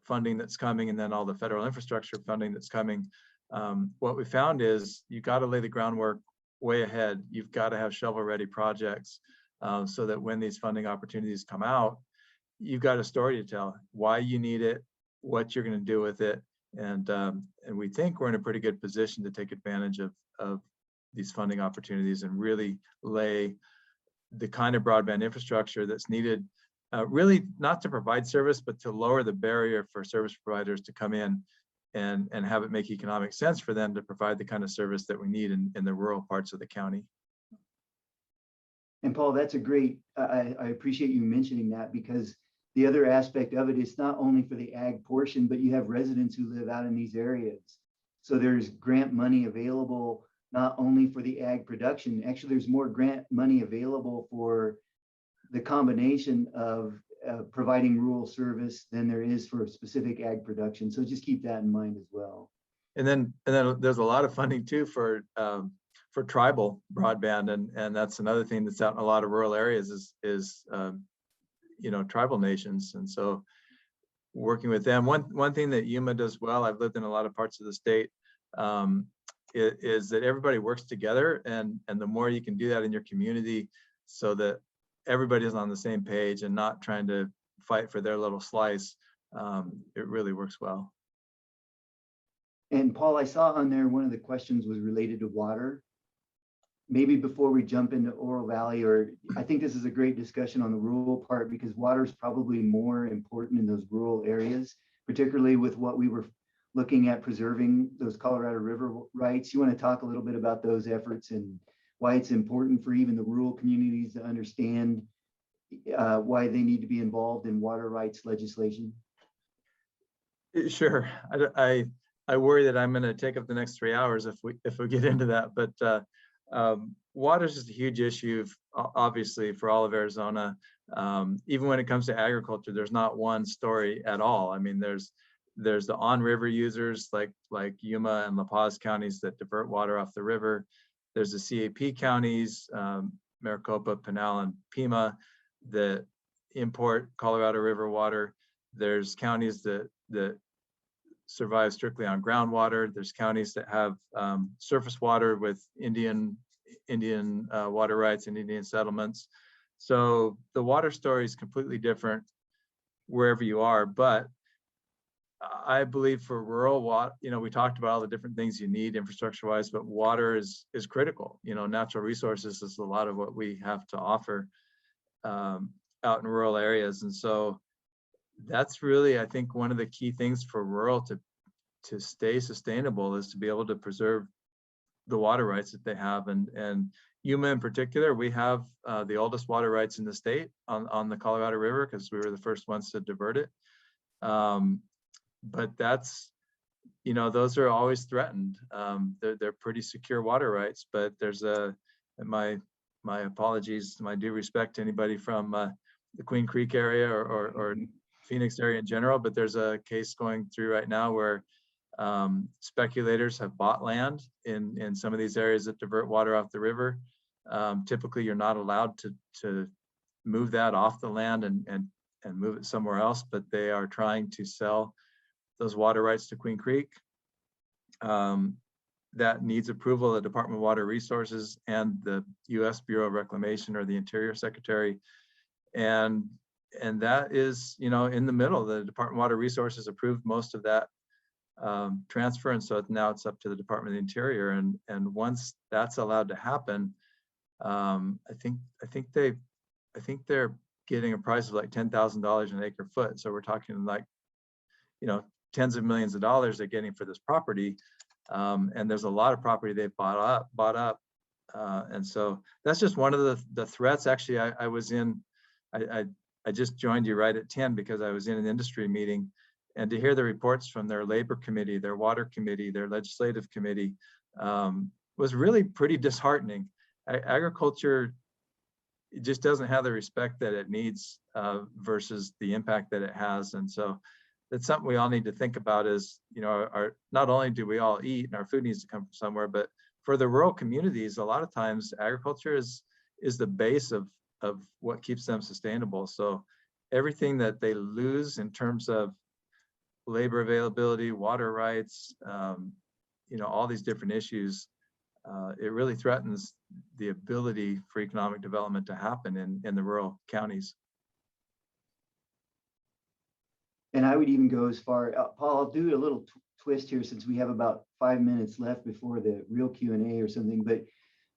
funding that's coming, and then all the federal infrastructure funding that's coming. What we found is you got to lay the groundwork way ahead. You've got to have shovel-ready projects so that when these funding opportunities come out, you've got a story to tell, why you need it, what you're going to do with it. And we think we're in a pretty good position to take advantage of these funding opportunities and really lay the kind of broadband infrastructure that's needed, really not to provide service, but to lower the barrier for service providers to come in and have it make economic sense for them to provide the kind of service that we need in the rural parts of the county. And Paul, that's a great, I appreciate you mentioning that, because the other aspect of it is not only for the ag portion, but you have residents who live out in these areas. So there's grant money available not only for the ag production, actually there's more grant money available for the combination of providing rural service than there is for specific ag production. So just keep that in mind as well. And then there's a lot of funding too for tribal broadband, and that's another thing that's out in a lot of rural areas is tribal nations. And so working with them, one thing that Yuma does well, I've lived in a lot of parts of the state, is that everybody works together, and the more you can do that in your community so that everybody is on the same page and not trying to fight for their little slice, it really works well. And Paul, I saw on there, one of the questions was related to water. Maybe before we jump into Oro Valley, or I think this is a great discussion on the rural part, because water is probably more important in those rural areas, particularly with what we were looking at preserving those Colorado River rights. You want to talk a little bit about those efforts and why it's important for even the rural communities to understand why they need to be involved in water rights legislation? Sure. I worry that I'm going to take up the next 3 hours if we get into that, but water is just a huge issue, obviously, for all of Arizona. Even when it comes to agriculture, there's not one story at all. I mean, there's the on-river users like Yuma and La Paz counties that divert water off the river. There's the CAP counties, Maricopa, Pinal, and Pima, that import Colorado River water. There's counties that survive strictly on groundwater. There's counties that have surface water with Indian water rights and Indian settlements. So the water story is completely different wherever you are. But I believe for rural water, we talked about all the different things you need infrastructure-wise, but water is critical. Natural resources is a lot of what we have to offer out in rural areas, and so that's really, I think, one of the key things for rural to stay sustainable is to be able to preserve the water rights that they have. And Yuma in particular, we have the oldest water rights in the state on the Colorado River, because we were the first ones to divert it. But that's, those are always threatened. They're pretty secure water rights, but there's my apologies, my due respect to anybody from the Queen Creek area or Phoenix area in general, but there's a case going through right now where speculators have bought land in some of these areas that divert water off the river. Typically, you're not allowed to move that off the land and move it somewhere else, but they are trying to sell those water rights to Queen Creek. that needs approval of the Department of Water Resources and the U.S. Bureau of Reclamation or the Interior Secretary. And that is, you know, in the middle. The Department of Water Resources approved most of that transfer, and so now it's up to the Department of the Interior. And once that's allowed to happen, I think they're getting a price of like $10,000 an acre foot. So we're talking like, you know, tens of millions of dollars they're getting for this property. And there's a lot of property they've bought up. And so that's just one of the threats. Actually, I just joined you right at 10 because I was in an industry meeting, and to hear the reports from their labor committee, their water committee, their legislative committee was really pretty disheartening. Agriculture, it just doesn't have the respect that it needs versus the impact that it has. And so that's something we all need to think about is, you know, not only do we all eat and our food needs to come from somewhere, but for the rural communities, a lot of times agriculture is the base of what keeps them sustainable. So everything that they lose in terms of labor availability, water rights, you know, all these different issues, it really threatens the ability for economic development to happen in the rural counties. And I would even go as far, Paul, I'll do a little twist here since we have about 5 minutes left before the real Q&A or something. But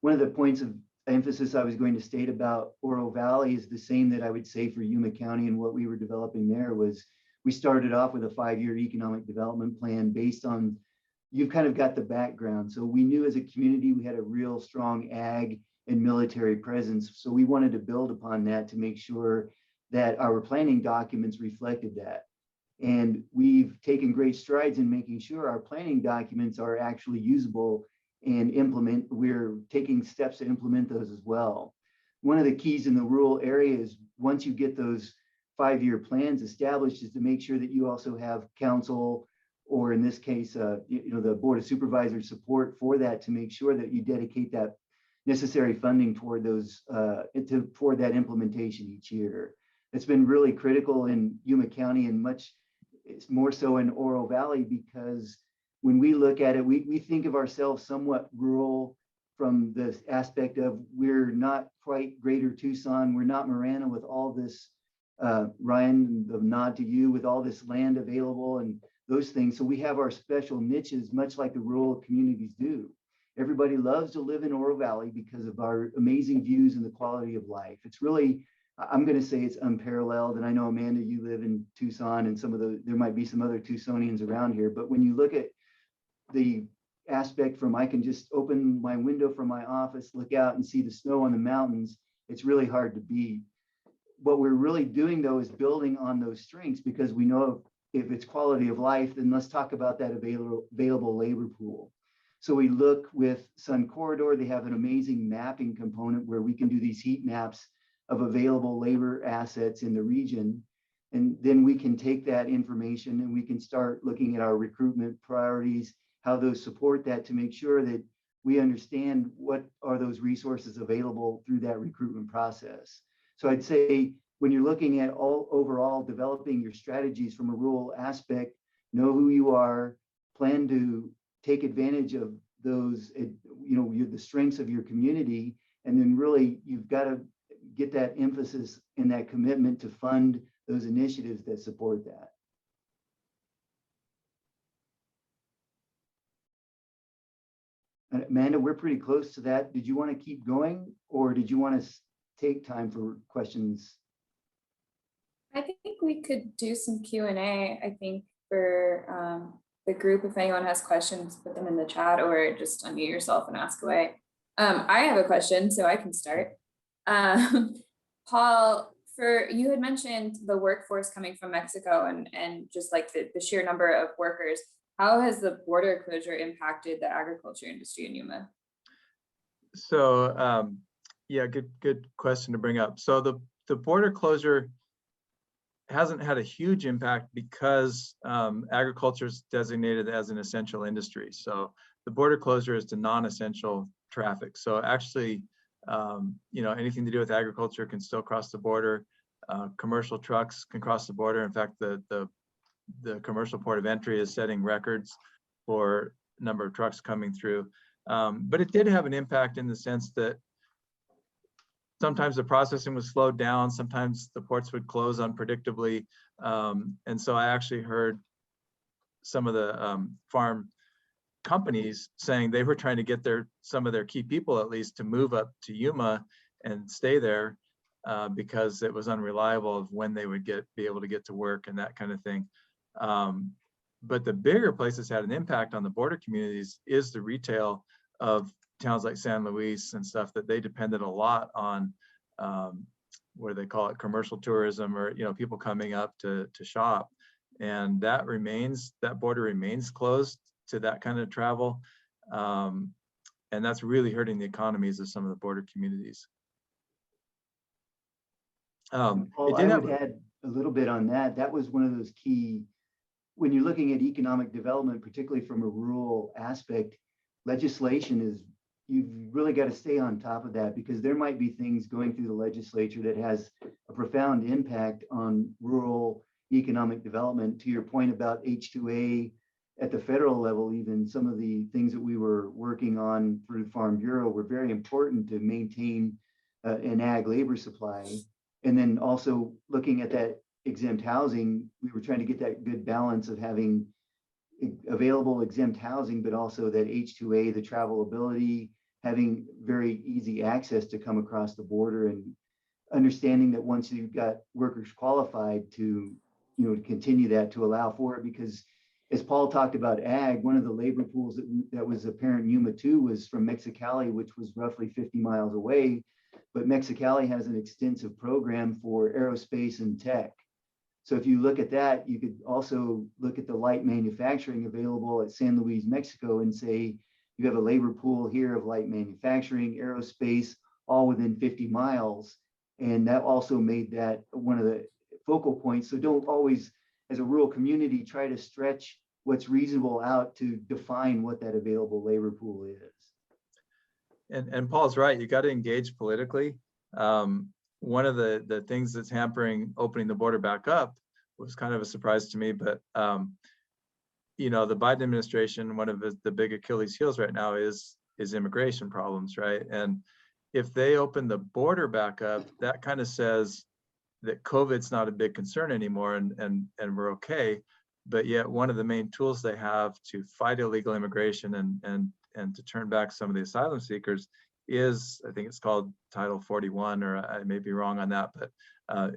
one of the points of emphasis I was going to state about Oro Valley is the same that I would say for Yuma County, and what we were developing there was we started off with a 5-year economic development plan based on, you've kind of got the background. So we knew as a community we had a real strong ag and military presence. So we wanted to build upon that to make sure that our planning documents reflected that. And we've taken great strides in making sure our planning documents are actually usable and we're taking steps to implement those as well. One of the keys in the rural areas, once you get those 5-year plans established, is to make sure that you also have council, or in this case, you know, the Board of Supervisors support for that, to make sure that you dedicate that necessary funding toward those, toward that implementation each year. It's been really critical in Yuma County, and it's more so in Oro Valley, because when we look at it, we think of ourselves somewhat rural from the aspect of we're not quite Greater Tucson, we're not Marana with all this, Ryan, the nod to you, with all this land available and those things. So we have our special niches, much like the rural communities do. Everybody loves to live in Oro Valley because of our amazing views and the quality of life. It's really, I'm going to say it's unparalleled. And I know, Amanda, you live in Tucson, and there might be some other Tucsonians around here. But when you look at the aspect from, I can just open my window from my office, look out and see the snow on the mountains, it's really hard to beat. What we're really doing, though, is building on those strengths, because we know if it's quality of life, then let's talk about that available labor pool. So we look with Sun Corridor, they have an amazing mapping component where we can do these heat maps of available labor assets in the region. And then we can take that information and we can start looking at our recruitment priorities, how those support that, to make sure that we understand what are those resources available through that recruitment process. So I'd say when you're looking at overall developing your strategies from a rural aspect, know who you are, plan to take advantage of those, you know, the strengths of your community, and then really you've got to get that emphasis and that commitment to fund those initiatives that support that. Amanda, we're pretty close to that. Did you want to keep going, or did you want to take time for questions? I think we could do some Q&A, I think, for the group. If anyone has questions, put them in the chat or just unmute yourself and ask away. I have a question, so I can start. Paul, you had mentioned the workforce coming from Mexico and just like the sheer number of workers. How has the border closure impacted the agriculture industry in Yuma? So yeah, good question to bring up. So the border closure hasn't had a huge impact because agriculture is designated as an essential industry. So the border closure is to non-essential traffic. So actually, you know, anything to do with agriculture can still cross the border. Commercial trucks can cross the border. In fact, the commercial port of entry is setting records for number of trucks coming through. But it did have an impact in the sense that sometimes the processing was slowed down, sometimes the ports would close unpredictably. And so I actually heard some of the farm companies saying they were trying to get some of their key people at least to move up to Yuma and stay there because it was unreliable of when they would be able to get to work and that kind of thing. But the bigger places had an impact on the border communities is the retail of towns like San Luis and stuff, that they depended a lot on what do they call it, commercial tourism, or people coming up to shop. And that border remains closed to that kind of travel. And that's really hurting the economies of some of the border communities. Paul, I would add a little bit on that. That was one of those key, when you're looking at economic development, particularly from a rural aspect, legislation is, you've really got to stay on top of that, because there might be things going through the legislature that has a profound impact on rural economic development. To your point about H2A at the federal level, even some of the things that we were working on through Farm Bureau were very important to maintain an ag labor supply. And then also looking at that exempt housing, we were trying to get that good balance of having available exempt housing, but also that H2A, the travelability, having very easy access to come across the border, and understanding that once you've got workers qualified to, to continue that, to allow for it. Because as Paul talked about ag, one of the labor pools that was apparent in Yuma too was from Mexicali, which was roughly 50 miles away. But Mexicali has an extensive program for aerospace and tech. So if you look at that, you could also look at the light manufacturing available at San Luis, Mexico, and say you have a labor pool here of light manufacturing, aerospace, all within 50 miles. And that also made that one of the focal points. So don't always, as a rural community, try to stretch what's reasonable out to define what that available labor pool is. And Paul's right, you got to engage politically. One of the things that's hampering opening the border back up was kind of a surprise to me, but the Biden administration, one of the big Achilles heels right now is immigration problems, right? And if they open the border back up, that kind of says that COVID's not a big concern anymore, and we're okay. But yet one of the main tools they have to fight illegal immigration and to turn back some of the asylum seekers is, I think it's called Title 41, or I may be wrong on that, but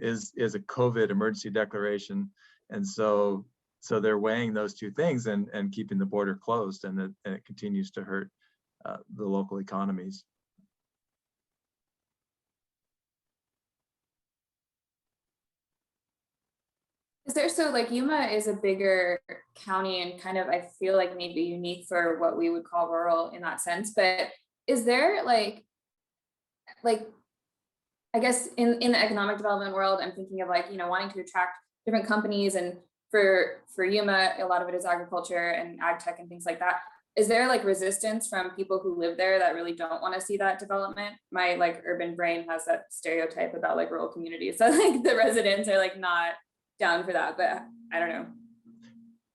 is a COVID emergency declaration. And so they're weighing those two things and keeping the border closed, and it continues to hurt the local economies. So like Yuma is a bigger county and kind of, I feel like maybe unique for what we would call rural in that sense, but is there like I guess in the economic development world, I'm thinking of like, wanting to attract different companies, and for Yuma, a lot of it is agriculture and ag tech and things like that. Is there like resistance from people who live there that really don't want to see that development? My like urban brain has that stereotype about like rural communities. So like the residents are like not down for that, but I don't know.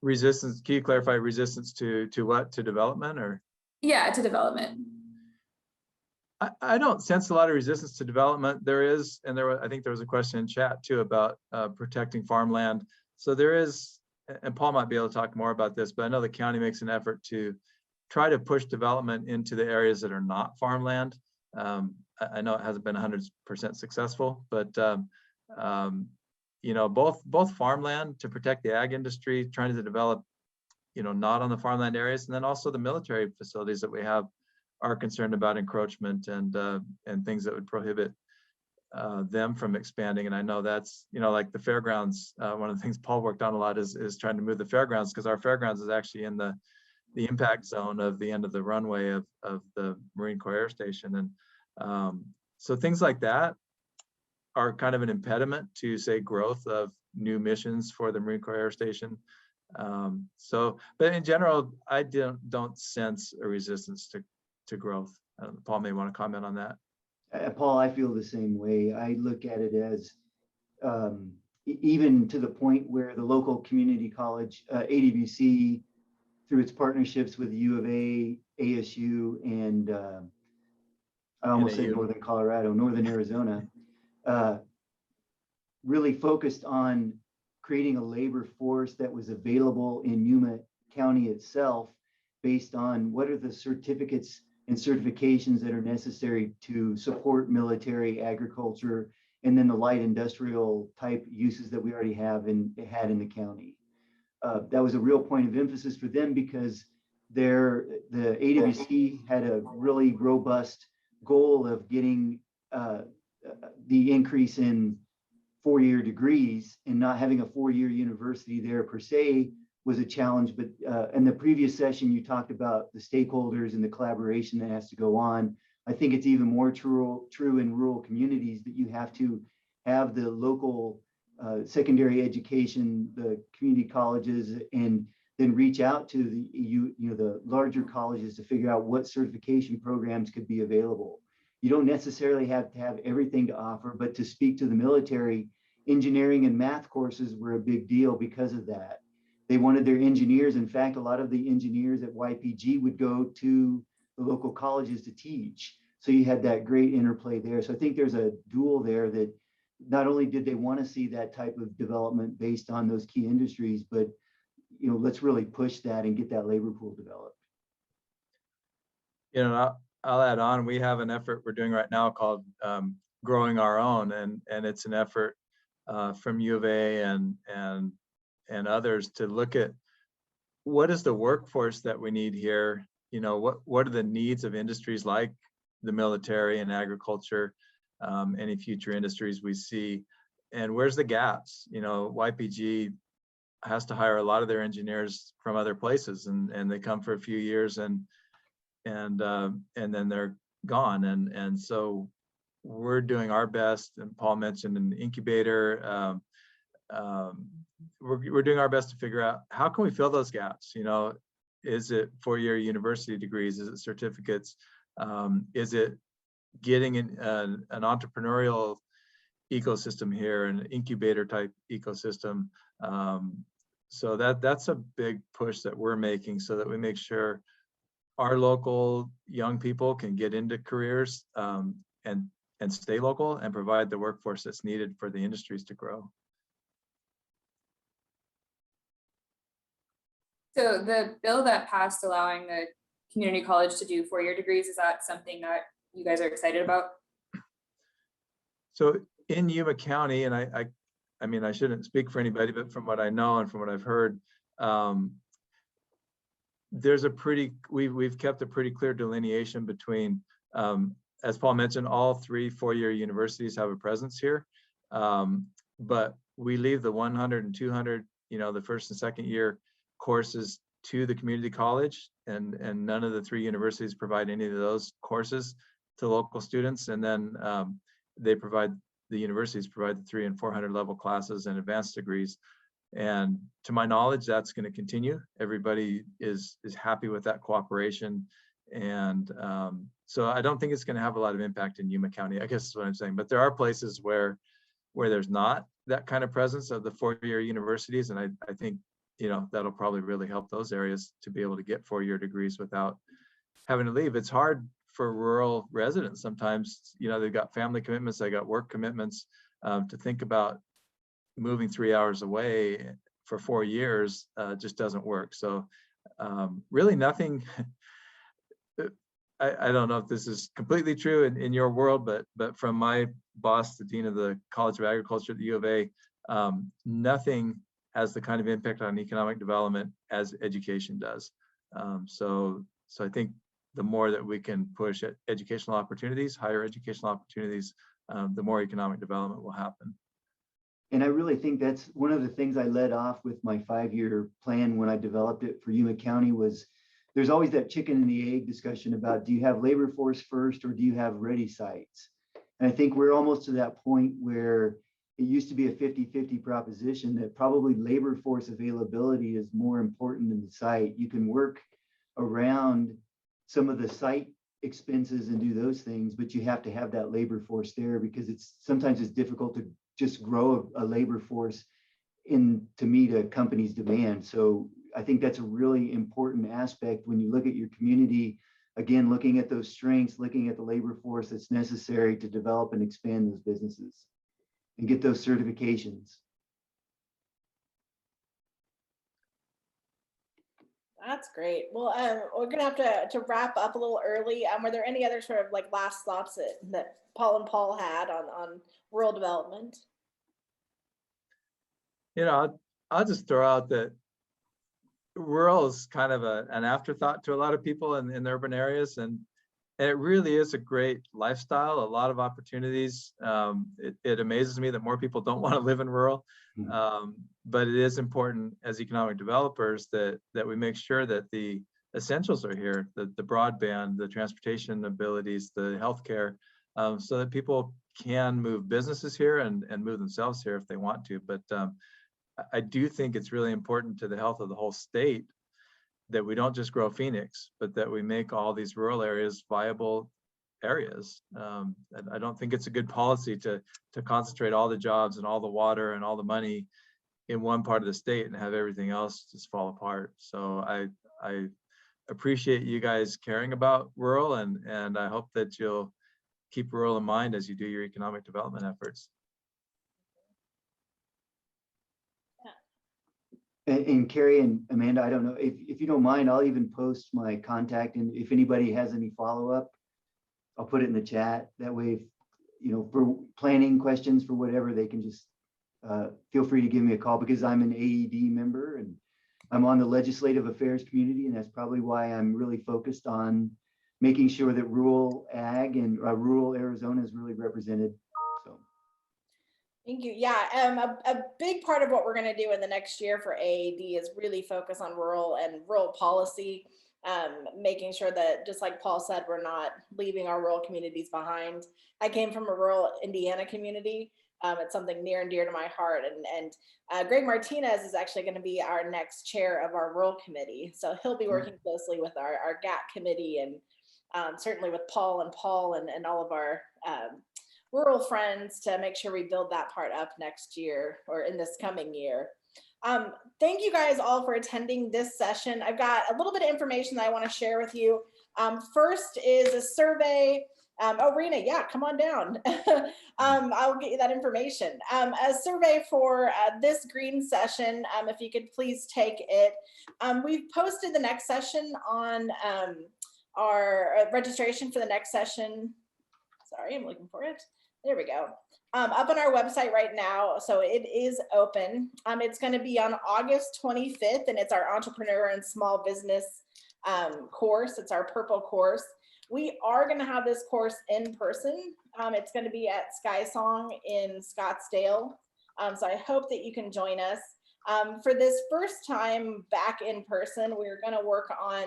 Resistance, can you clarify resistance to what? To development, or? Yeah, to development. I don't sense a lot of resistance to development. There is, and I think there was a question in chat too about protecting farmland. So there is, and Paul might be able to talk more about this, but I know the county makes an effort to try to push development into the areas that are not farmland. I know it hasn't been 100% successful, but both farmland to protect the ag industry, trying to develop, not on the farmland areas, and then also the military facilities that we have are concerned about encroachment and things that would prohibit them from expanding. And I know that's, like the fairgrounds, one of the things Paul worked on a lot is trying to move the fairgrounds, because our fairgrounds is actually in the impact zone of the end of the runway of the Marine Corps Air Station. And so things like that are kind of an impediment to, say, growth of new missions for the Marine Corps Air Station. But in general, I don't sense a resistance to growth. Paul may want to comment on that. Paul, I feel the same way. I look at it as even to the point where the local community college, AWC, through its partnerships with U of A, ASU, and I almost said NAU. Northern Arizona, really focused on creating a labor force that was available in Yuma County itself based on what are the certificates and certifications that are necessary to support military, agriculture, and then the light industrial type uses that we already had in the county. That was a real point of emphasis for them because the AWC had a really robust goal of getting the increase in four-year degrees, and not having a four-year university there per se was a challenge. But in the previous session, you talked about the stakeholders and the collaboration that has to go on. I think it's even more true in rural communities that you have to have the local secondary education, the community colleges, and then reach out to the larger colleges to figure out what certification programs could be available. You don't necessarily have to have everything to offer, but to speak to the military, engineering and math courses were a big deal because of that. They wanted their engineers. In fact, a lot of the engineers at YPG would go to the local colleges to teach. So you had that great interplay there. So I think there's a dual there that not only did they want to see that type of development based on those key industries, but let's really push that and get that labor pool developed. I'll add on, we have an effort we're doing right now called Growing Our Own, and it's an effort from U of A and others to look at what is the workforce that we need here. What are the needs of industries like the military and agriculture, any future industries we see, and where's the gaps? YPG has to hire a lot of their engineers from other places, and they come for a few years and then they're gone. And so we're doing our best, and Paul mentioned an incubator. We're doing our best to figure out how can we fill those gaps. Is it four-year university degrees? Is it certificates? Is it getting an entrepreneurial ecosystem here, an incubator type ecosystem? So that's a big push that we're making, so that we make sure our local young people can get into careers and stay local and provide the workforce that's needed for the industries to grow. So the bill that passed allowing the community college to do four-year degrees, is that something that you guys are excited about? So in Yuma County, and I mean, I shouldn't speak for anybody, but from what I know and from what I've heard, there's we've kept a pretty clear delineation between, as Paul mentioned, all three four-year universities have a presence here, but we leave the 100 and 200, the first and second year courses to the community college, and none of the three universities provide any of those courses to local students. And then the universities provide the 300 and 400 level classes and advanced degrees. And to my knowledge, that's going to continue. Everybody is happy with that cooperation. And so I don't think it's going to have a lot of impact in Yuma County, I guess is what I'm saying. But there are places where there's not that kind of presence of the four-year universities. And I think, that'll probably really help those areas to be able to get four-year degrees without having to leave. It's hard for rural residents sometimes. They've got family commitments, they got work commitments, to think about moving 3 hours away for 4 years just doesn't work. So really nothing. I don't know if this is completely true in your world, but from my boss, the dean of the College of Agriculture at the U of A, nothing has the kind of impact on economic development as education does. So I think the more that we can push educational opportunities, higher educational opportunities, the more economic development will happen. And I really think that's one of the things I led off with my 5-year plan when I developed it for Yuma County was there's always that chicken and the egg discussion about, do you have labor force first or do you have ready sites? And I think we're almost to that point where it used to be a 50-50 proposition that probably labor force availability is more important than the site. You can work around some of the site expenses and do those things, but you have to have that labor force there because sometimes it's difficult to just grow a labor force to meet a company's demand. So I think that's a really important aspect when you look at your community. Again, looking at those strengths, looking at the labor force that's necessary to develop and expand those businesses and get those certifications. That's great. Well, we're gonna have to wrap up a little early. Were there any other sort of like last thoughts that Paul and Paul had on rural development? You know, I'll just throw out that rural is kind of an afterthought to a lot of people in the urban areas, and it really is a great lifestyle, a lot of opportunities. It amazes me that more people don't want to live in rural, but it is important as economic developers that we make sure that the essentials are here, the broadband, the transportation abilities, the healthcare, so that people can move businesses here and move themselves here if they want to. But I do think it's really important to the health of the whole state that we don't just grow Phoenix, but that we make all these rural areas viable areas. And I don't think it's a good policy to concentrate all the jobs and all the water and all the money in one part of the state and have everything else just fall apart. So I appreciate you guys caring about rural, and I hope that you'll keep rural in mind as you do your economic development efforts. And Carrie and Amanda, I don't know if you don't mind, I'll even post my contact, and if anybody has any follow-up, I'll put it in the chat. That way, if, you know, for planning questions for whatever, they can just feel free to give me a call, because I'm an AED member and I'm on the legislative affairs community, and that's probably why I'm really focused on making sure that rural ag and rural Arizona is really represented. So. Thank you. Yeah, a big part of what we're going to do in the next year for AAD is really focus on rural and rural policy, making sure that, just like Paul said, we're not leaving our rural communities behind. I came from a rural Indiana community. It's something near and dear to my heart. And Greg Martinez is actually going to be our next chair of our rural committee. So he'll be working closely with our GAT committee, and certainly with Paul and all of our rural friends to make sure we build that part up next year or in this coming year. Thank you guys all for attending this session. I've got a little bit of information that I want to share with you. First is a survey. Oh, Rena, yeah, come on down. I'll get you that information. A survey for this green session, if you could please take it. We've posted the next session on our registration for the next session. Sorry, I'm looking for it. There we go. Up on our website right now, so it is open. It's going to be on August 25th, and it's our entrepreneur and small business course. It's our purple course. We are going to have this course in person. It's going to be at SkySong in Scottsdale. So I hope that you can join us. For this first time back in person, we're going to work on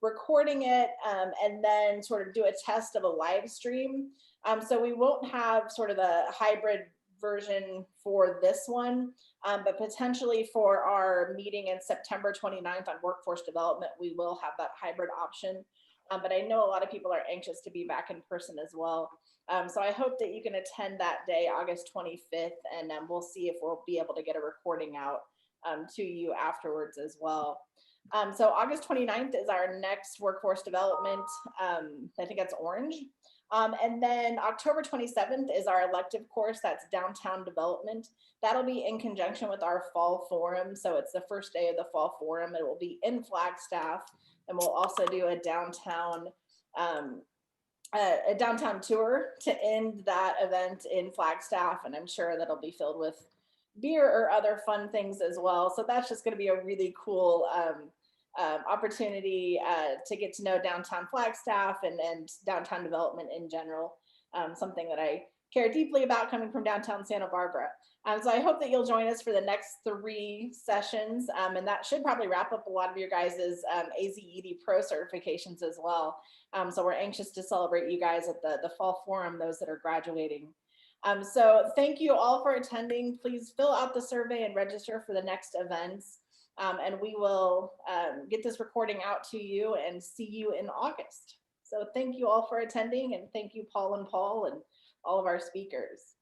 recording it and then sort of do a test of a live stream. So we won't have sort of a hybrid version for this one, but potentially for our meeting in September 29th on workforce development, we will have that hybrid option. But I know a lot of people are anxious to be back in person as well. So I hope that you can attend that day, August 25th, and we'll see if we'll be able to get a recording out to you afterwards as well. So August 29th is our next workforce development. I think that's orange. And then October 27th is our elective course, that's downtown development. That'll be in conjunction with our fall forum. So it's the first day of the fall forum. It will be in Flagstaff, and we'll also do a downtown tour to end that event in Flagstaff. And I'm sure that'll be filled with beer or other fun things as well. So that's just going to be a really cool opportunity to get to know downtown Flagstaff and downtown development in general, something that I care deeply about coming from downtown Santa Barbara. So I hope that you'll join us for the next 3 sessions, and that should probably wrap up a lot of your guys' AZED Pro certifications as well. So we're anxious to celebrate you guys at the fall forum, those that are graduating. So thank you all for attending. Please fill out the survey and register for the next events. And we will get this recording out to you and see you in August. So thank you all for attending, and thank you, Paul and all of our speakers.